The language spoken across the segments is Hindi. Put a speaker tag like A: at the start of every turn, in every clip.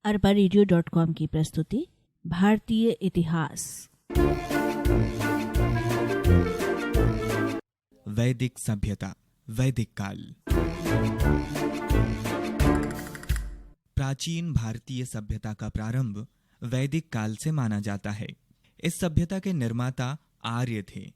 A: arbareadio.com की प्रस्तुति भारतीय इतिहास।
B: वैदिक सभ्यता, वैदिक काल। प्राचीन भारतीय सभ्यता का प्रारंभ वैदिक काल से माना जाता है। इस सभ्यता के निर्माता आर्य थे।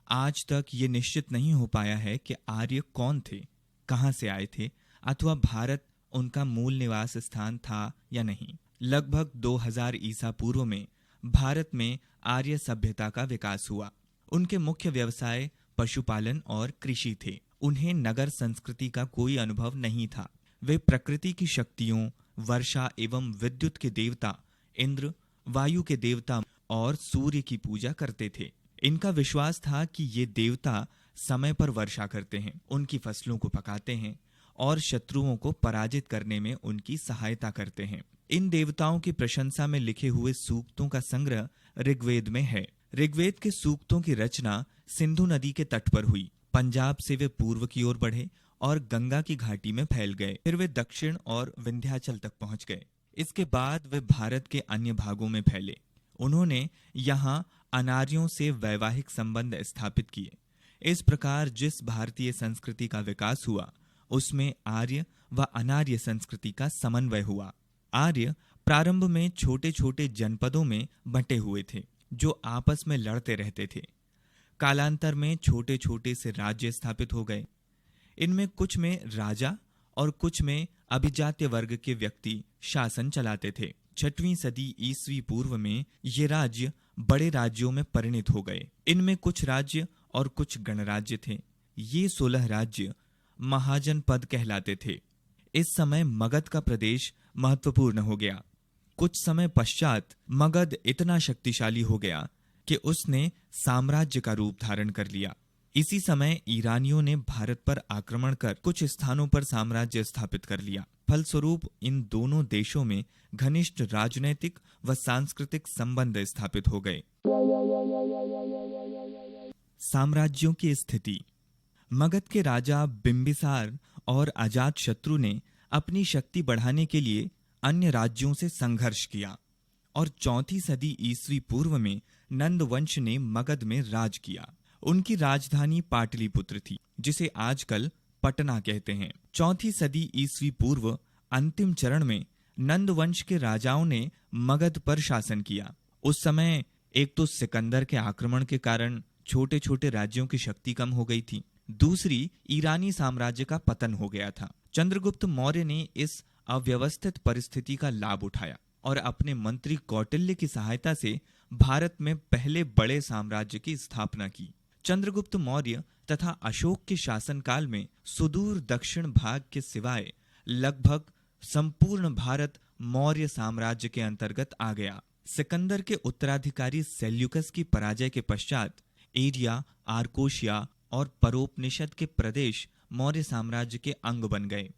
B: आज तक ये निश्चित नहीं हो पाया है कि आर्य कौन थे, कहाँ से आए थे अथवा भारत उनका मूल निवास स्थान था या नहीं। लगभग 2000 ईसा पूर्व में भारत में आर्य सभ्यता का विकास हुआ। उनके मुख्य व्यवसाय पशुपालन और कृषि थे। उन्हें नगर संस्कृति का कोई अनुभव नहीं था। वे प्रकृति की शक्तियों, वर्षा एवं विद्युत के देवता इंद्र, वायु के देवता और सूर्य की पूजा करते थे। इनका विश्वास था कि ये देवता समय पर वर्षा करते हैं, उनकी फसलों को पकाते हैं और शत्रुओं को पराजित करने में उनकी सहायता करते हैं। इन देवताओं की प्रशंसा में लिखे हुए सूक्तों का संग्रह ऋग्वेद में है। ऋग्वेद के सूक्तों की रचना सिंधु नदी के तट पर हुई। पंजाब से वे पूर्व की ओर बढ़े और गंगा की घाटी में फैल गए। फिर वे दक्षिण और विंध्याचल तक पहुंच गए। इसके बाद वे भारत के अन्य भागों में फैले। उन्होंने यहाँ अनार्यों से वैवाहिक संबंध स्थापित किए। इस प्रकार जिस भारतीय संस्कृति का विकास हुआ उसमें आर्य व अनार्य संस्कृति का समन्वय हुआ। आर्य प्रारंभ में छोटे छोटे जनपदों में बंटे हुए थे जो आपस में लड़ते रहते थे। कालांतर में छोटे छोटे से राज्य स्थापित हो गए। इनमें कुछ में राजा और कुछ में अभिजात्य वर्ग के व्यक्ति शासन चलाते थे। 6वीं सदी ईस्वी पूर्व में ये राज्य बड़े राज्यों में परिणत हो गए। इनमें कुछ राज्य और कुछ गणराज्य थे। ये 16 राज्य महाजनपद कहलाते थे। इस समय मगध का प्रदेश महत्वपूर्ण हो गया। कुछ समय पश्चात मगध इतना शक्तिशाली हो गया कि उसने साम्राज्य का रूप धारण कर लिया। इसी समय ईरानियों ने भारत पर आक्रमण कर कुछ स्थानों पर साम्राज्य स्थापित कर लिया। फलस्वरूप इन दोनों देशों में घनिष्ठ राजनैतिक व सांस्कृतिक संबंध स्थापित हो गए। साम्राज्यों की स्थिति। मगध के राजा बिंबिसार और अजातशत्रु ने अपनी शक्ति बढ़ाने के लिए अन्य राज्यों से संघर्ष किया और 4वीं सदी ईस्वी पूर्व में नंद वंश ने मगध में राज किया। उनकी राजधानी पाटलिपुत्र थी, जिसे आजकल पटना कहते हैं। 4वीं सदी ईस्वी पूर्व अंतिम चरण में नंद वंश के राजाओं ने मगध पर शासन किया। उस समय एक तो सिकंदर के आक्रमण के कारण छोटे छोटे राज्यों की शक्ति कम हो गई थी, दूसरी ईरानी साम्राज्य का पतन हो गया था। चंद्रगुप्त मौर्य ने इस अव्यवस्थित परिस्थिति का लाभ उठाया और अपने मंत्री कौटिल्य की सहायता से भारत में पहले बड़े साम्राज्य की स्थापना की। चंद्रगुप्त मौर्य तथा अशोक के शासनकाल में सुदूर दक्षिण भाग के सिवाय लगभग संपूर्ण भारत मौर्य साम्राज्य के अंतर्गत आ गया। सिकंदर के उत्तराधिकारी सेल्यूकस की पराजय के पश्चात एरिया, आर्कोशिया और परोपनिषद के प्रदेश मौर्य साम्राज्य के अंग बन गए।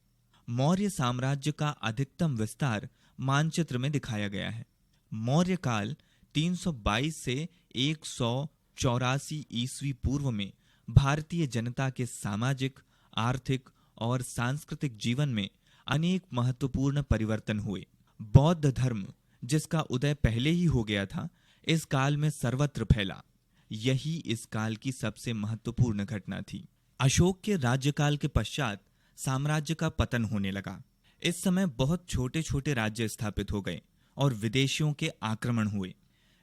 B: मौर्य साम्राज्य का अधिकतम विस्तार मानचित्र में दिखाया गया है। मौर्य काल 322 से 184 ईस्वी पूर्व में भारतीय जनता के सामाजिक, आर्थिक और सांस्कृतिक जीवन में अनेक महत्वपूर्ण परिवर्तन हुए। बौद्ध धर्म, जिसका उदय पहले ही हो गया था, इस काल में सर्वत्र फैला। यही इस काल की सबसे महत्वपूर्ण घटना थी। अशोक के राज्यकाल के पश्चात साम्राज्य का पतन होने लगा। इस समय बहुत छोटे छोटे राज्य स्थापित हो गए और विदेशियों के आक्रमण हुए।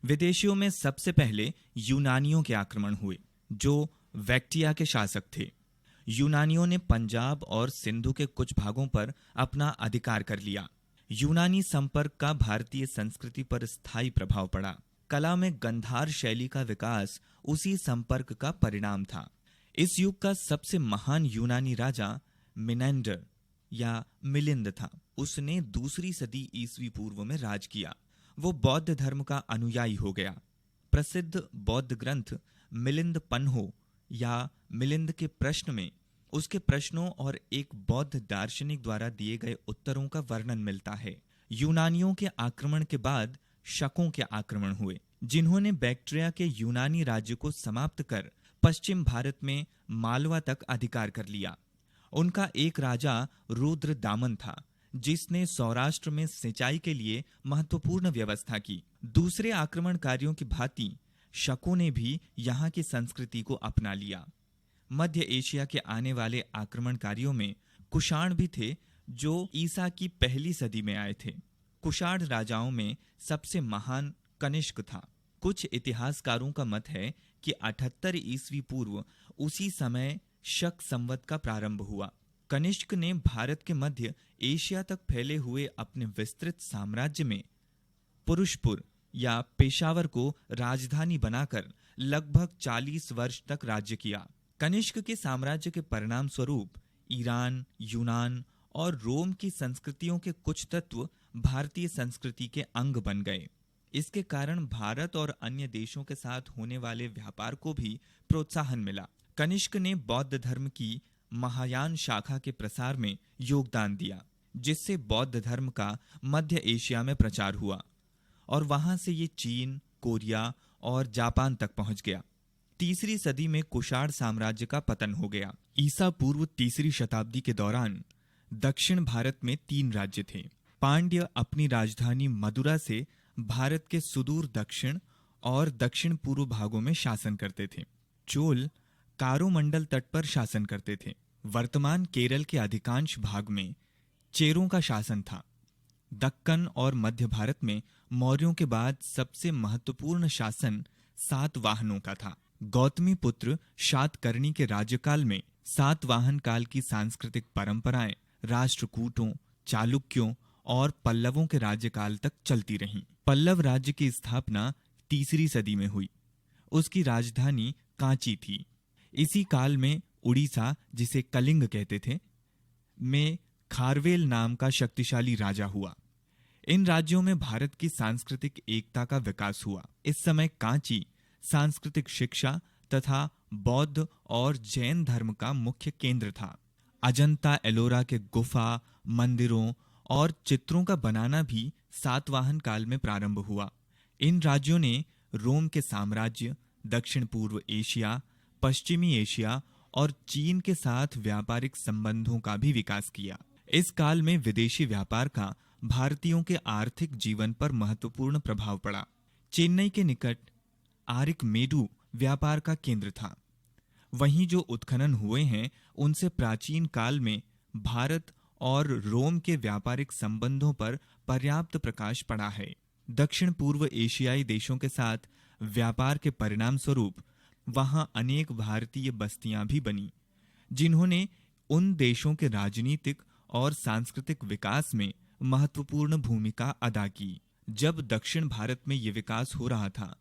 B: विदेशियों में सबसे पहले यूनानियों के आक्रमण हुए, जो वैक्टिया के शासक थे। यूनानियों ने पंजाब और सिंधु के कुछ भागों पर अपना अधिकार कर लिया। यूनानी संपर्क का भारतीय संस्कृति पर स्थायी प्रभाव पड़ा। कला में गंधार शैली का विकास उसी संपर्क का परिणाम था। इस युग का सबसे महान यूनानी राजा मिनेंडर या मिलिंद था। उसने 2री सदी ईस्वी पूर्व में राज किया। वो बौद्ध धर्म का अनुयायी हो गया। प्रसिद्ध बौद्ध ग्रंथ मिलिंद पन्हो या मिलिंद के प्रश्न में उसके प्रश्नों और एक बौद्ध दार्शनिक द्वारा दिए गए उत्तरों का वर्णन मिलता है। यूनानियों के आक्रमण के बाद शकों के आक्रमण हुए, जिन्होंने बैक्ट्रिया के यूनानी राज्य को समाप्त कर पश्चिम भारत में मालवा तक अधिकार कर लिया। उनका एक राजा रुद्र दामन था, जिसने सौराष्ट्र में सिंचाई के लिए महत्वपूर्ण व्यवस्था की। दूसरे आक्रमणकारियों की भांति शकों ने भी यहाँ की संस्कृति को अपना लिया। मध्य एशिया के आने वाले आक्रमणकारियों में कुषाण भी थे, जो ईसा की पहली सदी में आए थे। कुषाण राजाओं में सबसे महान कनिष्क था। कुछ इतिहासकारों का मत है कि 78 ईस्वी पूर्व उसी समय शक संवत का प्रारंभ हुआ। कनिष्क ने भारत के मध्य एशिया तक फैले हुए अपने विस्तृत साम्राज्य में पुरुषपुर या पेशावर को राजधानी बनाकर लगभग 40 वर्ष तक राज्य किया। कनिष्क के साम्राज्य के परिणाम स्वरूप ईरान, यूनान और रोम की संस्कृतियों के कुछ तत्व भारतीय संस्कृति के अंग बन गए। इसके कारण भारत और अन्य देशों के साथ होने वाले व्यापार को भी प्रोत्साहन मिला। कनिष्क ने बौद्ध धर्म की महायान शाखा के प्रसार में योगदान दिया, जिससे बौद्ध धर्म का मध्य एशिया में प्रचार हुआ और वहां से ये चीन, कोरिया और जापान तक पहुंच गया। तीसरी सदी में कुषाण साम्राज्य का पतन हो गया। ईसा पूर्व तीसरी शताब्दी के दौरान दक्षिण भारत में 3 राज्य थे। पांड्य अपनी राजधानी मदुरा से भारत के सुदूर दक्षिण और दक्षिण पूर्व भागों में शासन करते थे। चोल कारोमंडल तट पर शासन करते थे। वर्तमान केरल के अधिकांश भाग में चेरों का शासन था। दक्कन और मध्य भारत में मौर्यों के बाद सबसे महत्वपूर्ण शासन सातवाहनों का था। गौतमी पुत्र शातकर्णी के राज्यकाल में सातवाहन काल की सांस्कृतिक परंपराएं राष्ट्रकूटों, चालुक्यों और पल्लवों के राज्यकाल तक चलती रहीं। पल्लव राज्य की स्थापना तीसरी सदी में हुई। उसकी राजधानी कांची थी। इसी काल में उड़ीसा, जिसे कलिंग कहते थे, में खारवेल नाम का शक्तिशाली राजा हुआ। इन राज्यों में भारत की सांस्कृतिक एकता का विकास हुआ। इस समय कांची सांस्कृतिक शिक्षा तथा बौद्ध और जैन धर्म का मुख्य केंद्र था। अजंता एलोरा के गुफा, मंदिरों और चित्रों का बनाना भी सातवाहन काल में प्रारंभ हुआ। इन राज्यों ने रोम के साम्राज्य, दक्षिण पूर्व एशिया, पश्चिमी एशिया और चीन के साथ व्यापारिक संबंधों का भी विकास किया। इस काल में विदेशी व्यापार का भारतीयों के आर्थिक जीवन पर महत्वपूर्ण प्रभाव पड़ा। चेन्नई के निकट आरिकमेडु व्यापार का केंद्र था। वहीं जो उत्खनन हुए हैं उनसे प्राचीन काल में भारत और रोम के व्यापारिक संबंधों पर पर्याप्त प्रकाश पड़ा है। दक्षिण पूर्व एशियाई देशों के साथ व्यापार के परिणाम स्वरूप वहां अनेक भारतीय बस्तियां भी बनी, जिन्होंने उन देशों के राजनीतिक और सांस्कृतिक विकास में महत्वपूर्ण भूमिका अदा की। जब दक्षिण भारत में ये विकास हो रहा था,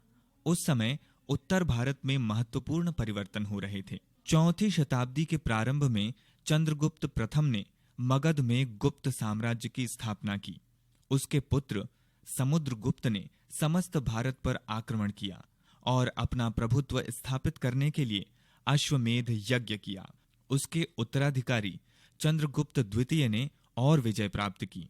B: उस समय उत्तर भारत में महत्वपूर्ण परिवर्तन हो रहे थे। 4वीं शताब्दी के प्रारंभ में चंद्रगुप्त प्रथम ने मगध में गुप्त साम्राज्य की स्थापना की। उसके पुत्र समुद्रगुप्त ने समस्त भारत पर आक्रमण किया और अपना प्रभुत्व स्थापित करने के लिए अश्वमेध यज्ञ किया। उसके उत्तराधिकारी चंद्रगुप्त द्वितीय ने और विजय प्राप्त की।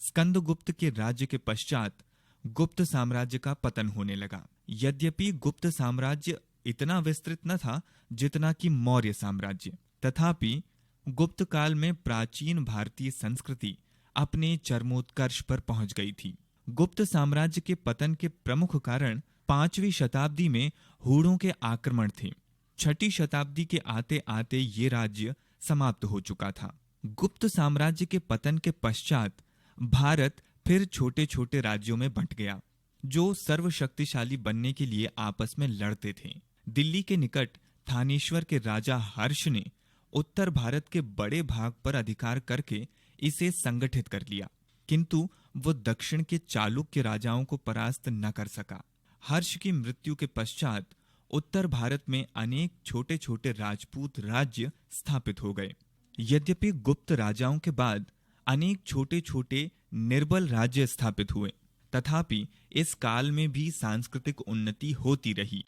B: स्कंदगुप्त के राज्य के पश्चात गुप्त साम्राज्य का पतन होने लगा। यद्यपि गुप्त साम्राज्य इतना विस्तृत न था जितना कि मौर्य साम्राज्य, तथापि गुप्त काल में प्राचीन भारतीय संस्कृति अपने चरमोत्कर्ष पर पहुंच गई थी। गुप्त साम्राज्य के पतन के प्रमुख कारण 5वीं शताब्दी में हूणों के आक्रमण थे। 6ठी शताब्दी के आते आते ये राज्य समाप्त हो चुका था। गुप्त साम्राज्य के पतन के पश्चात भारत फिर छोटे छोटे राज्यों में बंट गया, जो सर्वशक्तिशाली बनने के लिए आपस में लड़ते थे। दिल्ली के निकट थानेश्वर के राजा हर्ष ने उत्तर भारत के बड़े भाग पर अधिकार करके इसे संगठित कर लिया, किंतु वो दक्षिण के चालुक्य राजाओं को परास्त न कर सका। हर्ष की मृत्यु के पश्चात उत्तर भारत में अनेक छोटे छोटे राजपूत राज्य स्थापित हो गए। यद्यपि गुप्त राजाओं के बाद अनेक छोटे छोटे निर्बल राज्य स्थापित हुए, तथापि इस काल में भी सांस्कृतिक उन्नति होती रही।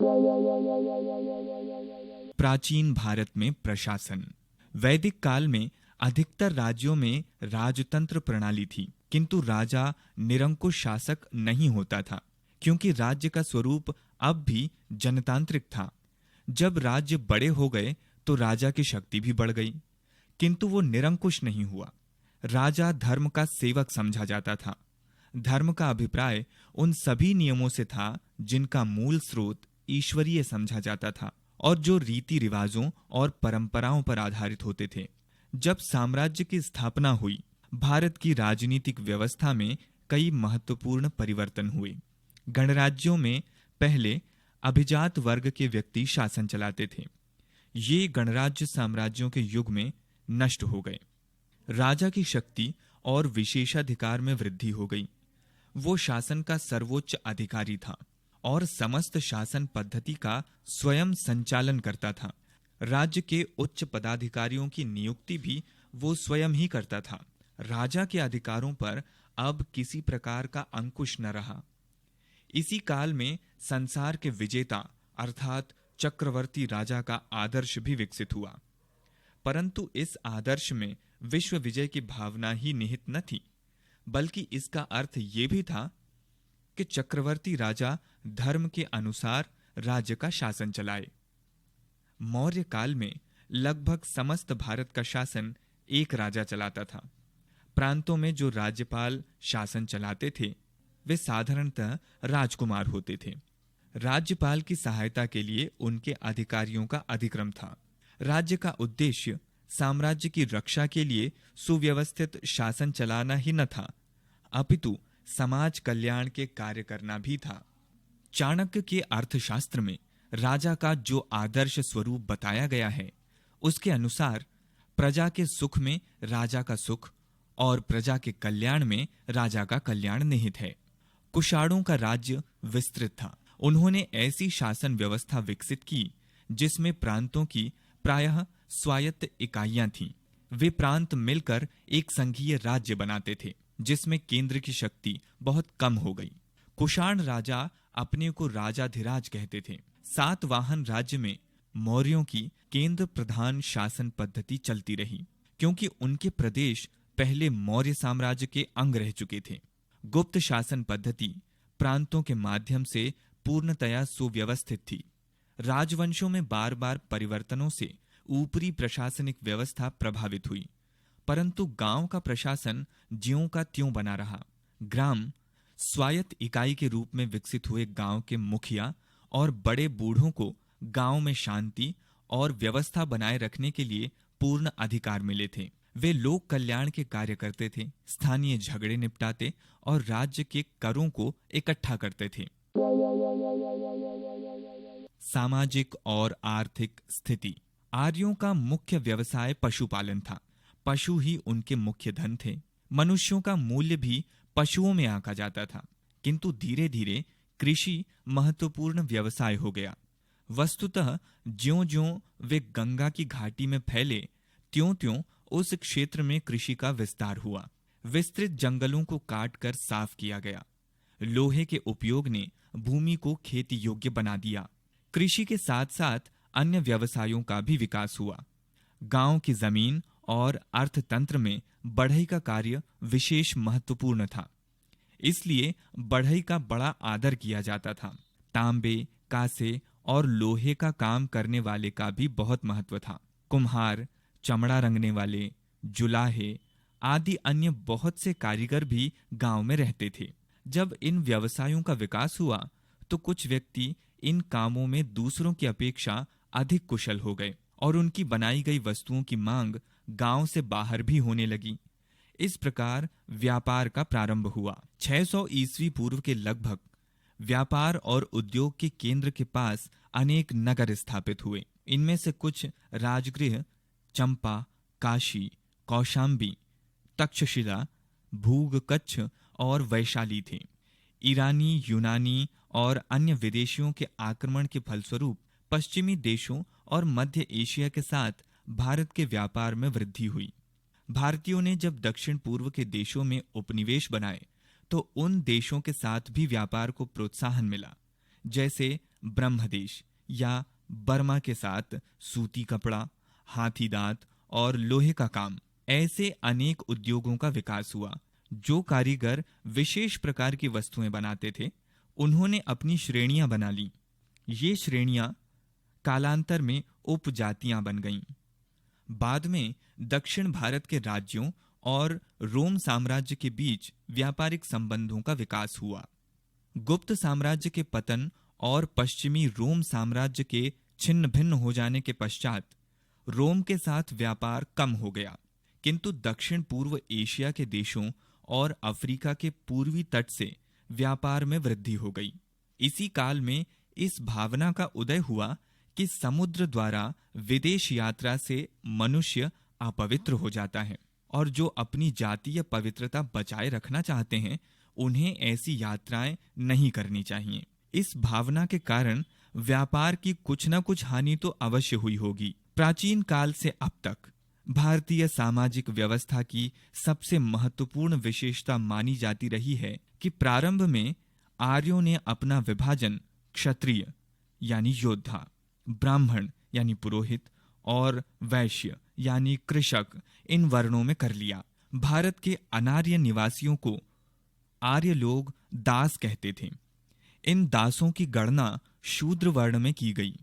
B: प्राचीन भारत में प्रशासन। वैदिक काल में अधिकतर राज्यों में राजतंत्र प्रणाली थी, किंतु राजा निरंकुश शासक नहीं होता था, क्योंकि राज्य का स्वरूप अब भी जनतांत्रिक था। जब राज्य बड़े हो गए तो राजा की शक्ति भी बढ़ गई, किंतु वो निरंकुश नहीं हुआ। राजा धर्म का सेवक समझा जाता था। धर्म का अभिप्राय उन सभी नियमों से था जिनका मूल स्रोत ईश्वरीय समझा जाता था और जो रीति रिवाजों और परंपराओं पर आधारित होते थे। जब साम्राज्य की स्थापना हुई, भारत की राजनीतिक व्यवस्था में कई महत्वपूर्ण परिवर्तन हुए। गणराज्यों में पहले अभिजात वर्ग के व्यक्ति शासन चलाते थे। ये गणराज्य साम्राज्यों के युग में नष्ट हो गए। राजा की शक्ति और विशेषाधिकार में वृद्धि हो गई। वो शासन का सर्वोच्च अधिकारी था और समस्त शासन पद्धति का स्वयं संचालन करता था। राज्य के उच्च पदाधिकारियों की नियुक्ति भी वो स्वयं ही करता था। राजा के अधिकारों पर अब किसी प्रकार का अंकुश न रहा। इसी काल में संसार के विजेता अर्थात चक्रवर्ती राजा का आदर्श भी विकसित हुआ। परंतु इस आदर्श में विश्व विजय की भावना ही निहित न थी, बल्कि इसका अर्थ ये भी था कि चक्रवर्ती राजा धर्म के अनुसार राज्य का शासन चलाए। मौर्य काल में लगभग समस्त भारत का शासन एक राजा चलाता था। प्रांतों में जो राज्यपाल शासन चलाते थे वे साधारणतः राजकुमार होते थे। राज्यपाल की सहायता के लिए उनके अधिकारियों का अधिक्रम था। राज्य का उद्देश्य साम्राज्य की रक्षा के लिए सुव्यवस्थित शासन चलाना ही न था, अपितु समाज कल्याण के कार्य करना भी था। चाणक्य के अर्थशास्त्र में राजा का जो आदर्श स्वरूप बताया गया है, उसके अनुसार प्रजा के सुख में राजा का सुख और प्रजा के कल्याण में राजा का कल्याण निहित है। कुषाणों का राज्य विस्तृत था। उन्होंने ऐसी शासन व्यवस्था विकसित की जिसमें प्रांतों की प्रायः स्वायत्त इकाइयां थीं। वे प्रांत मिलकर एक संघीय राज्य बनाते थे, जिसमें केंद्र की शक्ति बहुत कम हो गई। कुषाण राजा अपने को राजाधिराज कहते थे। सातवाहन राज्य में मौर्यों की केंद्र प्रधान शासन पद्धति चलती रही, क्योंकि उनके प्रदेश पहले मौर्य साम्राज्य के अंग रह चुके थे। गुप्त शासन पद्धति प्रांतों के माध्यम से पूर्णतया सुव्यवस्थित थी। राजवंशों में बार बार परिवर्तनों से ऊपरी प्रशासनिक व्यवस्था प्रभावित हुई, परंतु गांव का प्रशासन ज्यों का त्यों बना रहा। ग्राम स्वायत्त इकाई के रूप में विकसित हुए गांव के मुखिया और बड़े बूढ़ों को गांव में शांति और व्यवस्था बनाए रखने के लिए पूर्ण अधिकार मिले थे। वे लोक कल्याण के कार्य करते थे, स्थानीय झगड़े निपटाते और राज्य के करों को इकट्ठा करते थे। सामाजिक और आर्थिक स्थिति। आर्यों का मुख्य व्यवसाय पशुपालन था। पशु ही उनके मुख्य धन थे। मनुष्यों का मूल्य भी पशुओं में आंका जाता था, किंतु धीरे धीरे कृषि महत्वपूर्ण व्यवसाय हो गया। वस्तुतः ज्यों-ज्यों वे गंगा की घाटी में फैले, त्यों-त्यों उस क्षेत्र में कृषि का विस्तार हुआ। विस्तृत जंगलों को काटकर साफ किया गया। लोहे के उपयोग ने भूमि को खेती योग्य बना दिया। कृषि के साथ साथ अन्य व्यवसायों का भी विकास हुआ। गांव की जमीन और अर्थतंत्र में बढ़ई का कार्य विशेष महत्वपूर्ण था, इसलिए बढ़ई का बड़ा आदर किया जाता था। तांबे, कांसे और लोहे का काम करने वाले का भी बहुत महत्व था। कुम्हार, चमड़ा रंगने वाले, जुलाहे आदि अन्य बहुत से कारीगर भी गांव में रहते थे। जब इन व्यवसायों का विकास हुआ तो कुछ व्यक्ति इन कामों में दूसरों की अपेक्षा अधिक कुशल हो गए और उनकी बनाई गई वस्तुओं की मांग गांव से बाहर भी होने लगी। इस प्रकार व्यापार का प्रारंभ हुआ। 600 ईस्वी पूर्व के लगभग व्यापार और उद्योग के केंद्र के पास अनेक नगर स्थापित हुए। इनमें से कुछ राजगृह चंपा, काशी, कौशाम्बी, तक्षशिला, भूग, कच्छ और वैशाली थे। ईरानी, यूनानी और अन्य विदेशियों के आक्रमण के फलस्वरूप पश्चिमी देशों और मध्य एशिया के साथ भारत के व्यापार में वृद्धि हुई। भारतीयों ने जब दक्षिण पूर्व के देशों में उपनिवेश बनाए तो उन देशों के साथ भी व्यापार को प्रोत्साहन मिला, जैसे ब्रह्मदेश या बर्मा के साथ सूती कपड़ा, हाथी दांत और लोहे का काम। ऐसे अनेक उद्योगों का विकास हुआ। जो कारीगर विशेष प्रकार की वस्तुएं बनाते थे, उन्होंने अपनी श्रेणियां बना ली। ये श्रेणियां कालांतर में उपजातियां बन गईं। बाद में दक्षिण भारत के राज्यों और रोम साम्राज्य के बीच व्यापारिक संबंधों का विकास हुआ। गुप्त साम्राज्य के पतन और पश्चिमी रोम साम्राज्य के छिन्न भिन्न हो जाने के पश्चात रोम के साथ व्यापार कम हो गया, किंतु दक्षिण पूर्व एशिया के देशों और अफ्रीका के पूर्वी तट से व्यापार में वृद्धि हो गई। इसी काल में इस भावना का उदय हुआ कि समुद्र द्वारा विदेश यात्रा से मनुष्य अपवित्र हो जाता है और जो अपनी जातीय पवित्रता बचाए रखना चाहते हैं उन्हें ऐसी यात्राएं नहीं करनी चाहिए। इस भावना के कारण व्यापार की कुछ न कुछ हानि तो अवश्य हुई होगी। प्राचीन काल से अब तक भारतीय सामाजिक व्यवस्था की सबसे महत्वपूर्ण विशेषता मानी जाती रही है कि प्रारंभ में आर्यों ने अपना विभाजन क्षत्रिय यानी योद्धा, ब्राह्मण यानी पुरोहित और वैश्य यानी कृषक इन वर्णों में कर लिया। भारत के अनार्य निवासियों को आर्य लोग दास कहते थे। इन दासों की गणना शूद्र वर्ण में की गई।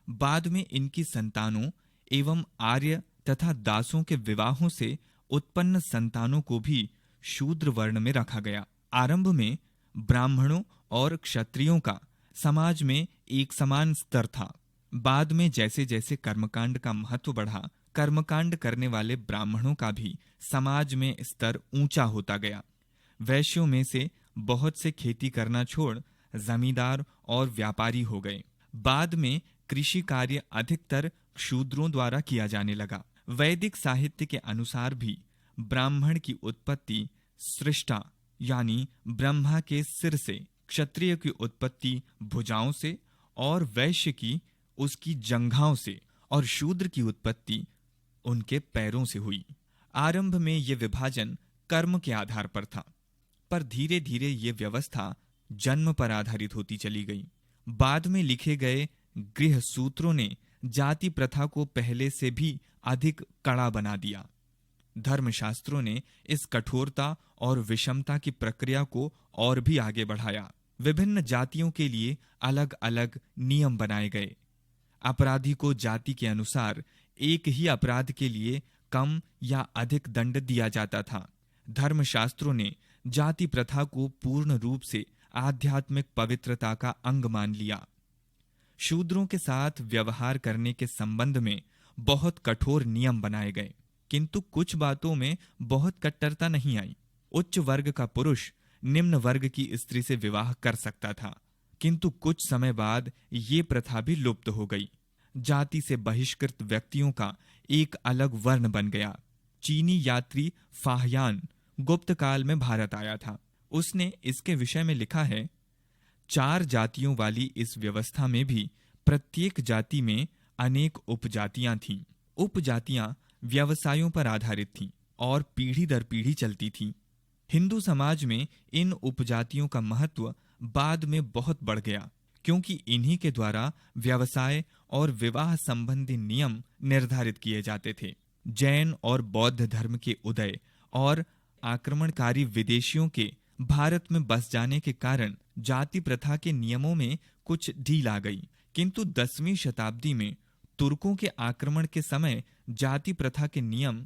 B: बाद में इनकी संतानों एवं आर्य तथा दासों के विवाहों से उत्पन्न संतानों को भी शूद्र वर्ण में रखा गया। आरंभ में ब्राह्मणों और क्षत्रियों का समाज में एक समान स्तर था। बाद में जैसे जैसे कर्मकांड का महत्व बढ़ा, कर्मकांड करने वाले ब्राह्मणों का भी समाज में स्तर ऊंचा होता गया। वैश्यों में से बहुत से खेती करना छोड़ जमींदार और व्यापारी हो गए। बाद में कृषि कार्य अधिकतर शूद्रों द्वारा किया जाने लगा। वैदिक साहित्य के अनुसार भी ब्राह्मण की उत्पत्ति सृष्टा यानी ब्रह्मा के सिर से, क्षत्रिय की उत्पत्ति भुजाओं से और वैश्य की उसकी जंघाओं से और शूद्र की उत्पत्ति उनके पैरों से हुई। आरंभ में ये विभाजन कर्म के आधार पर था, पर धीरे धीरे ये व्यवस्था जन्म पर आधारित होती चली गई। बाद में लिखे गए गृह सूत्रों ने जाति प्रथा को पहले से भी अधिक कड़ा बना दिया। धर्मशास्त्रों ने इस कठोरता और विषमता की प्रक्रिया को और भी आगे बढ़ाया। विभिन्न जातियों के लिए अलग अलग नियम बनाए गए। अपराधी को जाति के अनुसार एक ही अपराध के लिए कम या अधिक दंड दिया जाता था। धर्मशास्त्रों ने जाति प्रथा को पूर्ण रूप से आध्यात्मिक पवित्रता का अंग मान लिया। शूद्रों के साथ व्यवहार करने के संबंध में बहुत कठोर नियम बनाए गए, किंतु कुछ बातों में बहुत कट्टरता नहीं आई। उच्च वर्ग का पुरुष निम्न वर्ग की स्त्री से विवाह कर सकता था, किंतु कुछ समय बाद ये प्रथा भी लुप्त हो गई। जाति से बहिष्कृत व्यक्तियों का एक अलग वर्ण बन गया। चीनी यात्री फाहयान गुप्त काल में भारत आया था। उसने इसके विषय में लिखा है, 4 जातियों वाली इस व्यवस्था में भी प्रत्येक जाति में अनेक उपजातियां थीं। उपजातियां व्यवसायों पर आधारित थीं और पीढ़ी दर पीढ़ी चलती थीं। हिंदू समाज में इन उपजातियों का महत्व बाद में बहुत बढ़ गया, क्योंकि इन्हीं के द्वारा व्यवसाय और विवाह संबंधी नियम निर्धारित किए जाते थे। जैन और बौद्ध धर्म के उदय और आक्रमणकारी विदेशियों के भारत में बस जाने के कारण जाति प्रथा के नियमों में कुछ ढील आ गई, किंतु 10वीं शताब्दी में तुर्कों के आक्रमण के समय जाति प्रथा के नियम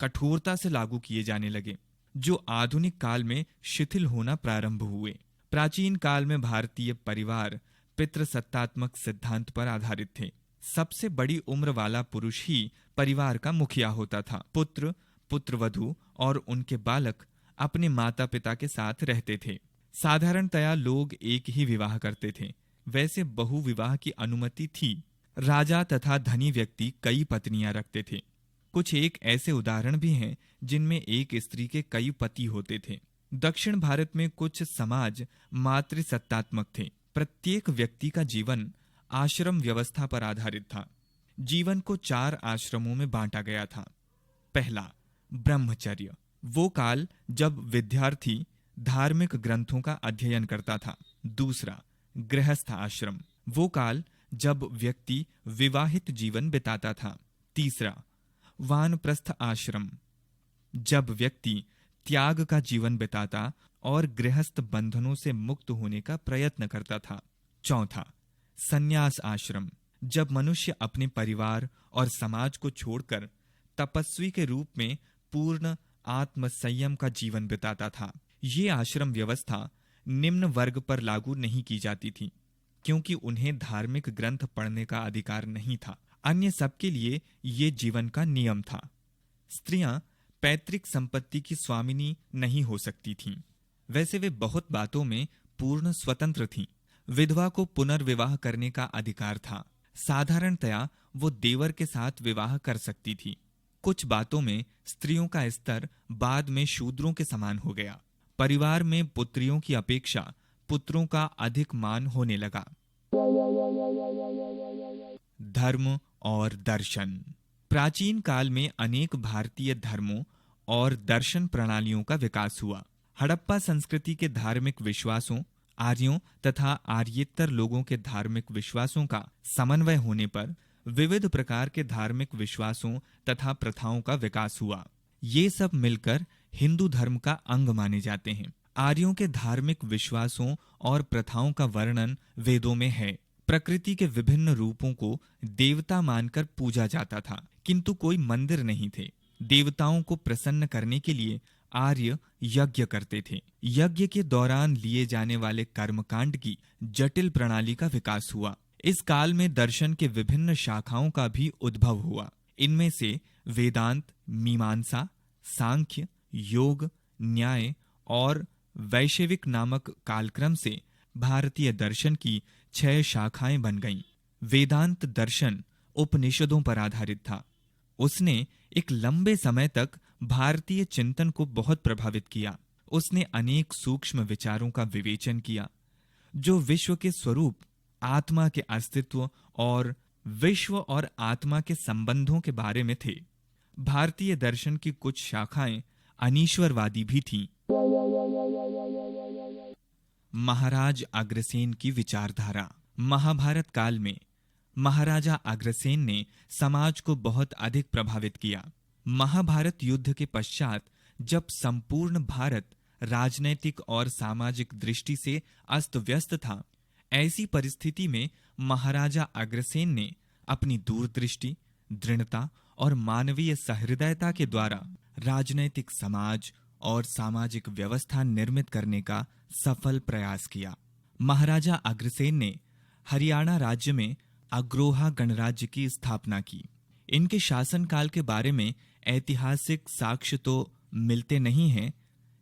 B: कठोरता से लागू किए जाने लगे, जो आधुनिक काल में शिथिल होना प्रारंभ हुए। प्राचीन काल में भारतीय परिवार पितृसत्तात्मक सिद्धांत पर आधारित थे। सबसे बड़ी उम्र वाला पुरुष ही परिवार का मुखिया होता था। पुत्र, पुत्रवधू और उनके बालक अपने माता पिता के साथ रहते थे। साधारणतया लोग एक ही विवाह करते थे। वैसे बहुविवाह की अनुमति थी। राजा तथा धनी व्यक्ति कई पत्नियां रखते थे। कुछ एक ऐसे उदाहरण भी हैं जिनमें एक स्त्री के कई पति होते थे। दक्षिण भारत में कुछ समाज मातृसत्तात्मक थे। प्रत्येक व्यक्ति का जीवन आश्रम व्यवस्था पर आधारित था। जीवन को 4 आश्रमों में बांटा गया था। पहला, ब्रह्मचर्य, वो काल जब विद्यार्थी धार्मिक ग्रंथों का अध्ययन करता था। दूसरा, गृहस्थ आश्रम, वो काल जब व्यक्ति विवाहित जीवन बिताता था। तीसरा, वानप्रस्थ आश्रम, जब व्यक्ति त्याग का जीवन बिताता और गृहस्थ बंधनों से मुक्त होने का प्रयत्न करता था। चौथा, संन्यास आश्रम, जब मनुष्य अपने परिवार और समाज को छोड़कर तपस्वी के रूप में पूर्ण आत्म संयम का जीवन बिताता था। ये आश्रम व्यवस्था निम्न वर्ग पर लागू नहीं की जाती थी, क्योंकि उन्हें धार्मिक ग्रंथ पढ़ने का अधिकार नहीं था। अन्य सबके लिए ये जीवन का नियम था। स्त्रियां पैतृक संपत्ति की स्वामिनी नहीं हो सकती थीं। वैसे वे बहुत बातों में पूर्ण स्वतंत्र थीं। विधवा को पुनर्विवाह करने का अधिकार था। साधारणतया वो देवर के साथ विवाह कर सकती थी। कुछ बातों में स्त्रियों का स्तर बाद में शूद्रों के समान हो गया। परिवार में पुत्रियों की अपेक्षा पुत्रों का अधिक मान होने लगा। धर्म और दर्शन। प्राचीन काल में अनेक भारतीय धर्मों और दर्शन प्रणालियों का विकास हुआ। हड़प्पा संस्कृति के धार्मिक विश्वासों, आर्यों तथा आर्येतर लोगों के धार्मिक विश्वासों का समन्वय होने पर विविध प्रकार के धार्मिक विश्वासों तथा प्रथाओं का विकास हुआ। ये सब मिलकर हिंदू धर्म का अंग माने जाते हैं। आर्यों के धार्मिक विश्वासों और प्रथाओं का वर्णन वेदों में है। प्रकृति के विभिन्न रूपों को देवता मानकर पूजा जाता था, किंतु कोई मंदिर नहीं थे। देवताओं को प्रसन्न करने के लिए आर्य यज्ञ करते थे। यज्ञ के दौरान लिए जाने वाले कर्मकांड की जटिल प्रणाली का विकास हुआ। इस काल में दर्शन के विभिन्न शाखाओं का भी उद्भव हुआ। इनमें से वेदांत, मीमांसा, सांख्य, योग, न्याय और वैशेविक नामक कालक्रम से भारतीय दर्शन की 6 शाखाएं बन गईं। वेदांत दर्शन उपनिषदों पर आधारित था। उसने एक लंबे समय तक भारतीय चिंतन को बहुत प्रभावित किया। उसने अनेक सूक्ष्म विचारों का विवेचन किया, जो विश्व के स्वरूप, आत्मा के अस्तित्व और विश्व और आत्मा के संबंधों के बारे में थे। भारतीय दर्शन की कुछ शाखाएं अनीश्वरवादी भी थीं। महाराज अग्रसेन की विचारधारा। महाभारत काल में महाराजा अग्रसेन ने समाज को बहुत अधिक प्रभावित किया। महाभारत युद्ध के पश्चात जब संपूर्ण भारत राजनैतिक और सामाजिक दृष्टि से अस्त व्यस्त था, ऐसी परिस्थिति में महाराजा अग्रसेन ने अपनी दूरदृष्टि, दृढ़ता और मानवीय सहृदयता के द्वारा राजनैतिक समाज और सामाजिक व्यवस्था निर्मित करने का सफल प्रयास किया। महाराजा अग्रसेन ने हरियाणा राज्य में अग्रोहा गणराज्य की स्थापना की। इनके शासनकाल के बारे में ऐतिहासिक साक्ष्य तो मिलते नहीं हैं,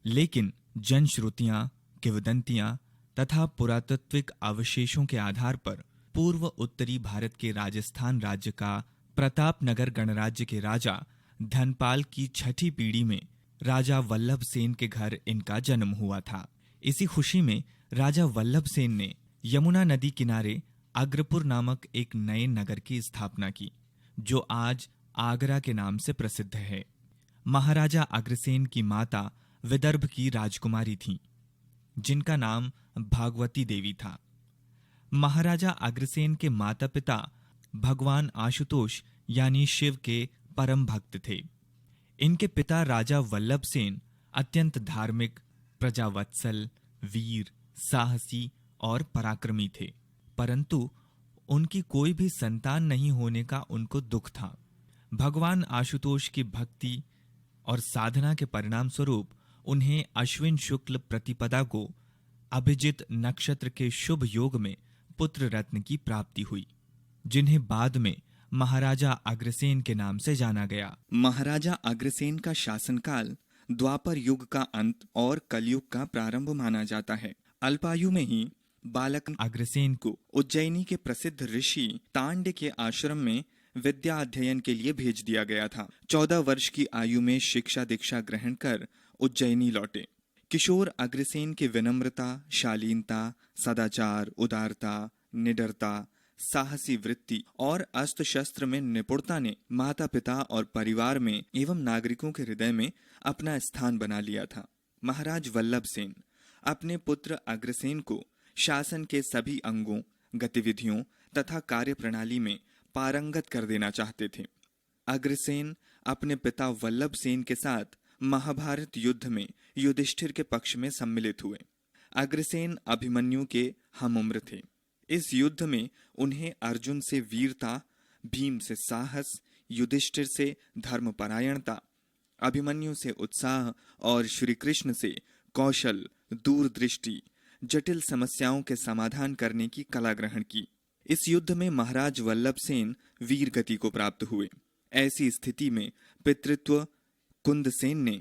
B: लेकिन जनश्रुतियां, किंवदंतियां तथा पुरातात्विक अवशेषों के आधार पर पूर्व उत्तरी भारत के राजस्थान राज्य का प्रतापनगर गणराज्य के राजा धनपाल की 6ठी पीढ़ी में राजा वल्लभ सेन के घर इनका जन्म हुआ था। इसी खुशी में राजा वल्लभ सेन ने यमुना नदी किनारे अग्रपुर नामक एक नए नगर की स्थापना की, जो आज आगरा के नाम से प्रसिद्ध है। महाराजा अग्रसेन की माता विदर्भ की राजकुमारी थीं, जिनका नाम भागवती देवी था। महाराजा अग्रसेन के माता पिता भगवान आशुतोष यानी शिव के परम भक्त थे। इनके पिता राजा वल्लभ सेन अत्यंत धार्मिक, प्रजावत्सल, वीर, साहसी और पराक्रमी थे, परंतु उनकी कोई भी संतान नहीं होने का उनको दुख था। भगवान आशुतोष की भक्ति और साधना के परिणाम स्वरूप उन्हें अश्विन शुक्ल प्रतिपदा को अभिजित नक्षत्र के शुभ योग में पुत्र रत्न की प्राप्ति हुई, जिन्हें बाद में महाराजा अग्रसेन के नाम से जाना गया। महाराजा अग्रसेन का शासनकाल द्वापर युग का अंत और कलयुग का प्रारंभ माना जाता है। अल्पायु में ही बालक अग्रसेन को उज्जैनी के प्रसिद्ध ऋषि तांड के आश्रम में विद्या अध्ययन के लिए भेज दिया गया था। 14 वर्ष की आयु में शिक्षा दीक्षा ग्रहण कर उज्जैनी लौटे। किशोर अग्रसेन की विनम्रता, शालीनता, सदाचार, उदारता, निडरता, साहसी वृत्ति और अस्त्र शस्त्र में निपुणता ने माता पिता और परिवार में एवं नागरिकों के हृदय में अपना स्थान बना लिया था। महाराज वल्लभ सेन अपने पुत्र अग्रसेन को शासन के सभी अंगों, गतिविधियों तथा कार्य प्रणाली में पारंगत कर देना चाहते थे। अग्रसेन अपने पिता वल्लभ सेन के साथ महाभारत युद्ध में युधिष्ठिर के पक्ष में सम्मिलित हुए। अग्रसेन अभिमन्यु के हमउम्र थे। इस युद्ध में उन्हें अर्जुन से वीरता, भीम से साहस, युधिष्ठिर से धर्मपरायणता अभिमन्यु से उत्साह और श्री कृष्ण से कौशल, दूरदृष्टि, जटिल समस्याओं के समाधान करने की कला ग्रहण की। इस युद्ध में महाराज वल्लभ सेन वीर गति को प्राप्त हुए। ऐसी स्थिति में पितृत्व कुंदसेन ने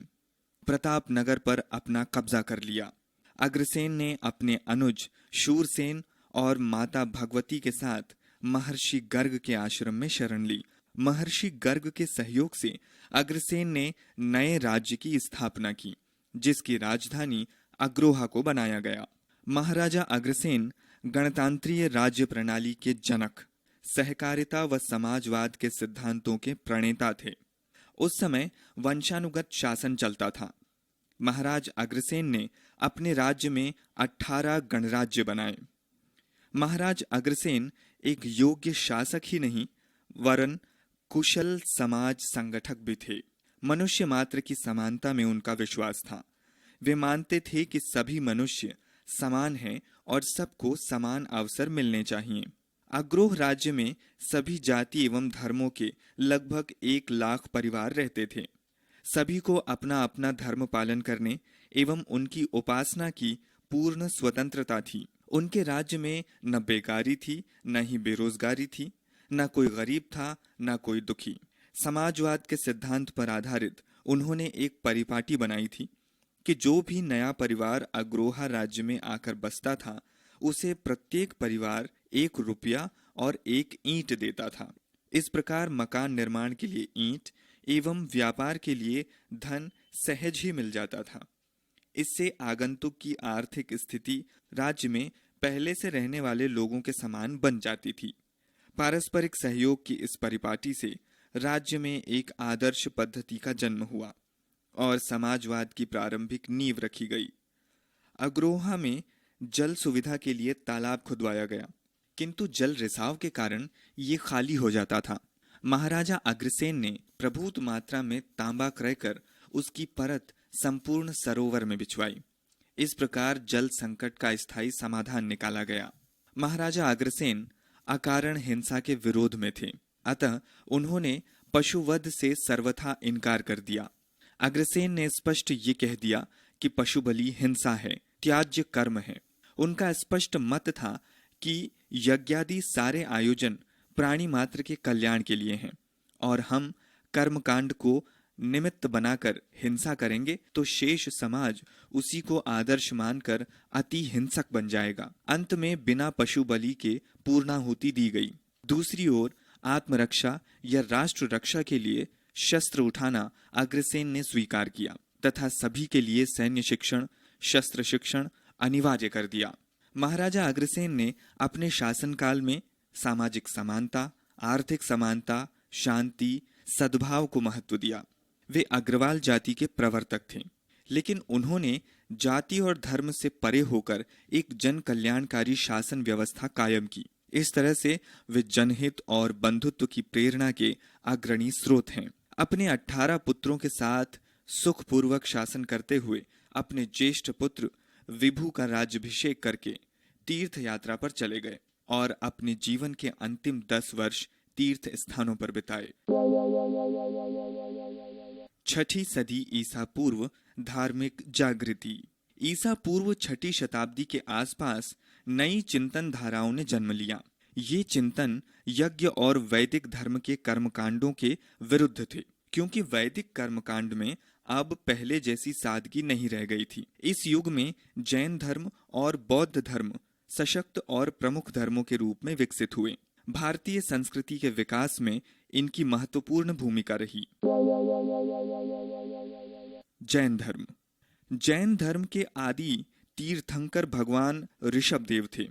B: प्रतापनगर पर अपना कब्जा कर लिया। अग्रसेन ने अपने अनुज शूरसेन और माता भगवती के साथ महर्षि गर्ग के आश्रम में शरण ली। महर्षि गर्ग के सहयोग से अग्रसेन ने नए राज्य की स्थापना की, जिसकी राजधानी अग्रोहा को बनाया गया। महाराजा अग्रसेन गणतंत्रीय राज्य प्रणाली के जनक, सहकारिता व समाजवाद के सिद्धांतों के प्रणेता थे। उस समय वंशानुगत शासन चलता था। महाराज अग्रसेन ने अपने राज्य में 18 गणराज्य बनाए। महाराज अग्रसेन एक योग्य शासक ही नहीं, वरन कुशल समाज संगठक भी थे। मनुष्य मात्र की समानता में उनका विश्वास था। वे मानते थे कि सभी मनुष्य समान हैं और सबको समान अवसर मिलने चाहिए। अग्रोह राज्य में सभी जाति एवं धर्मों के लगभग 1 लाख परिवार रहते थे। सभी को अपना अपना धर्म पालन करने एवं उनकी उपासना की पूर्ण स्वतंत्रता थी। उनके राज्य में न बेकारी थी, न ही बेरोजगारी थी, न कोई गरीब था, न कोई दुखी। समाजवाद के सिद्धांत पर आधारित उन्होंने एक परिपाटी बनाई थी कि जो भी नया परिवार अग्रोहा राज्य में आकर बसता था, उसे प्रत्येक परिवार 1 रुपया और 1 ईंट देता था। इस प्रकार मकान निर्माण के लिए ईंट एवं व्यापार के लिए धन सहज ही मिल जाता था। इससे आगंतुक की आर्थिक स्थिति राज्य में पहले से रहने वाले लोगों के समान बन जाती थी। पारस्परिक सहयोग की इस परिपाटी से राज्य में एक आदर्श पद्धति का जन्म हुआ और समाजवाद की प्रारंभिक नींव रखी गई। अग्रोहा में जल सुविधा के लिए तालाब खुदवाया गया, किंतु जल रिसाव के कारण ये खाली हो जाता था। महाराजा अग्रसेन ने प्रभूत मात्रा में तांबा क्रय कर उसकी परत संपूर्ण सरोवर में बिछवाई। इस प्रकार जल संकट का स्थायी समाधान निकाला गया। महाराजा अग्रसेन अकारण हिंसा के विरोध में थे, अतः उन्होंने पशुवध से सर्वथा इनकार कर दिया। अग्रसेन ने स्पष्ट ये कह दिया कि पशु बलि हिंसा है, त्याज्य कर्म है। उनका स्पष्ट मत था कि यज्ञादि सारे आयोजन प्राणी मात्र के कल्याण के लिए हैं और हम कर्मकांड को निमित्त बनाकर हिंसा करेंगे तो शेष समाज उसी को आदर्श मानकर अति हिंसक बन जाएगा। अंत में बिना पशु बलि के पूर्णाहुति दी गई। दूसरी ओर आत्मरक्षा या राष्ट्र रक्षा के लिए शस्त्र उठाना अग्रसेन ने स्वीकार किया तथा सभी के लिए सैन्य शिक्षण, शस्त्र शिक्षण अनिवार्य कर दिया। महाराजा अग्रसेन ने अपने शासनकाल में सामाजिक समानता, आर्थिक समानता, शांति, सद्भाव को महत्व दिया। वे अग्रवाल जाति के प्रवर्तक थे, लेकिन उन्होंने जाति और धर्म से परे होकर एक जन कल्याणकारी शासन व्यवस्था कायम की। इस तरह से वे जनहित और बंधुत्व की प्रेरणा के अग्रणी स्रोत हैं। अपने 18 पुत्रों के साथ सुखपूर्वक शासन करते हुए अपने ज्येष्ठ पुत्र विभु का राज्याभिषेक करके तीर्थ यात्रा पर चले गए और अपने जीवन के अंतिम 10 वर्ष तीर्थ स्थानों पर बिताए। 6ठी सदी ईसा पूर्व धार्मिक जागृति। ईसा पूर्व 6ठी शताब्दी के आसपास नई चिंतन धाराओं ने जन्म लिया। ये चिंतन यज्ञ और वैदिक धर्म के कर्मकांडों के विरुद्ध थे, क्योंकि वैदिक कर्मकांड में अब पहले जैसी सादगी नहीं रह गई थी। इस युग में जैन धर्म और बौद्ध धर्म सशक्त और प्रमुख धर्मों के रूप में विकसित हुए। भारतीय संस्कृति के विकास में इनकी महत्वपूर्ण भूमिका रही। जैन धर्म। जैन धर्म के आदि तीर्थंकर भगवान ऋषभदेव थे।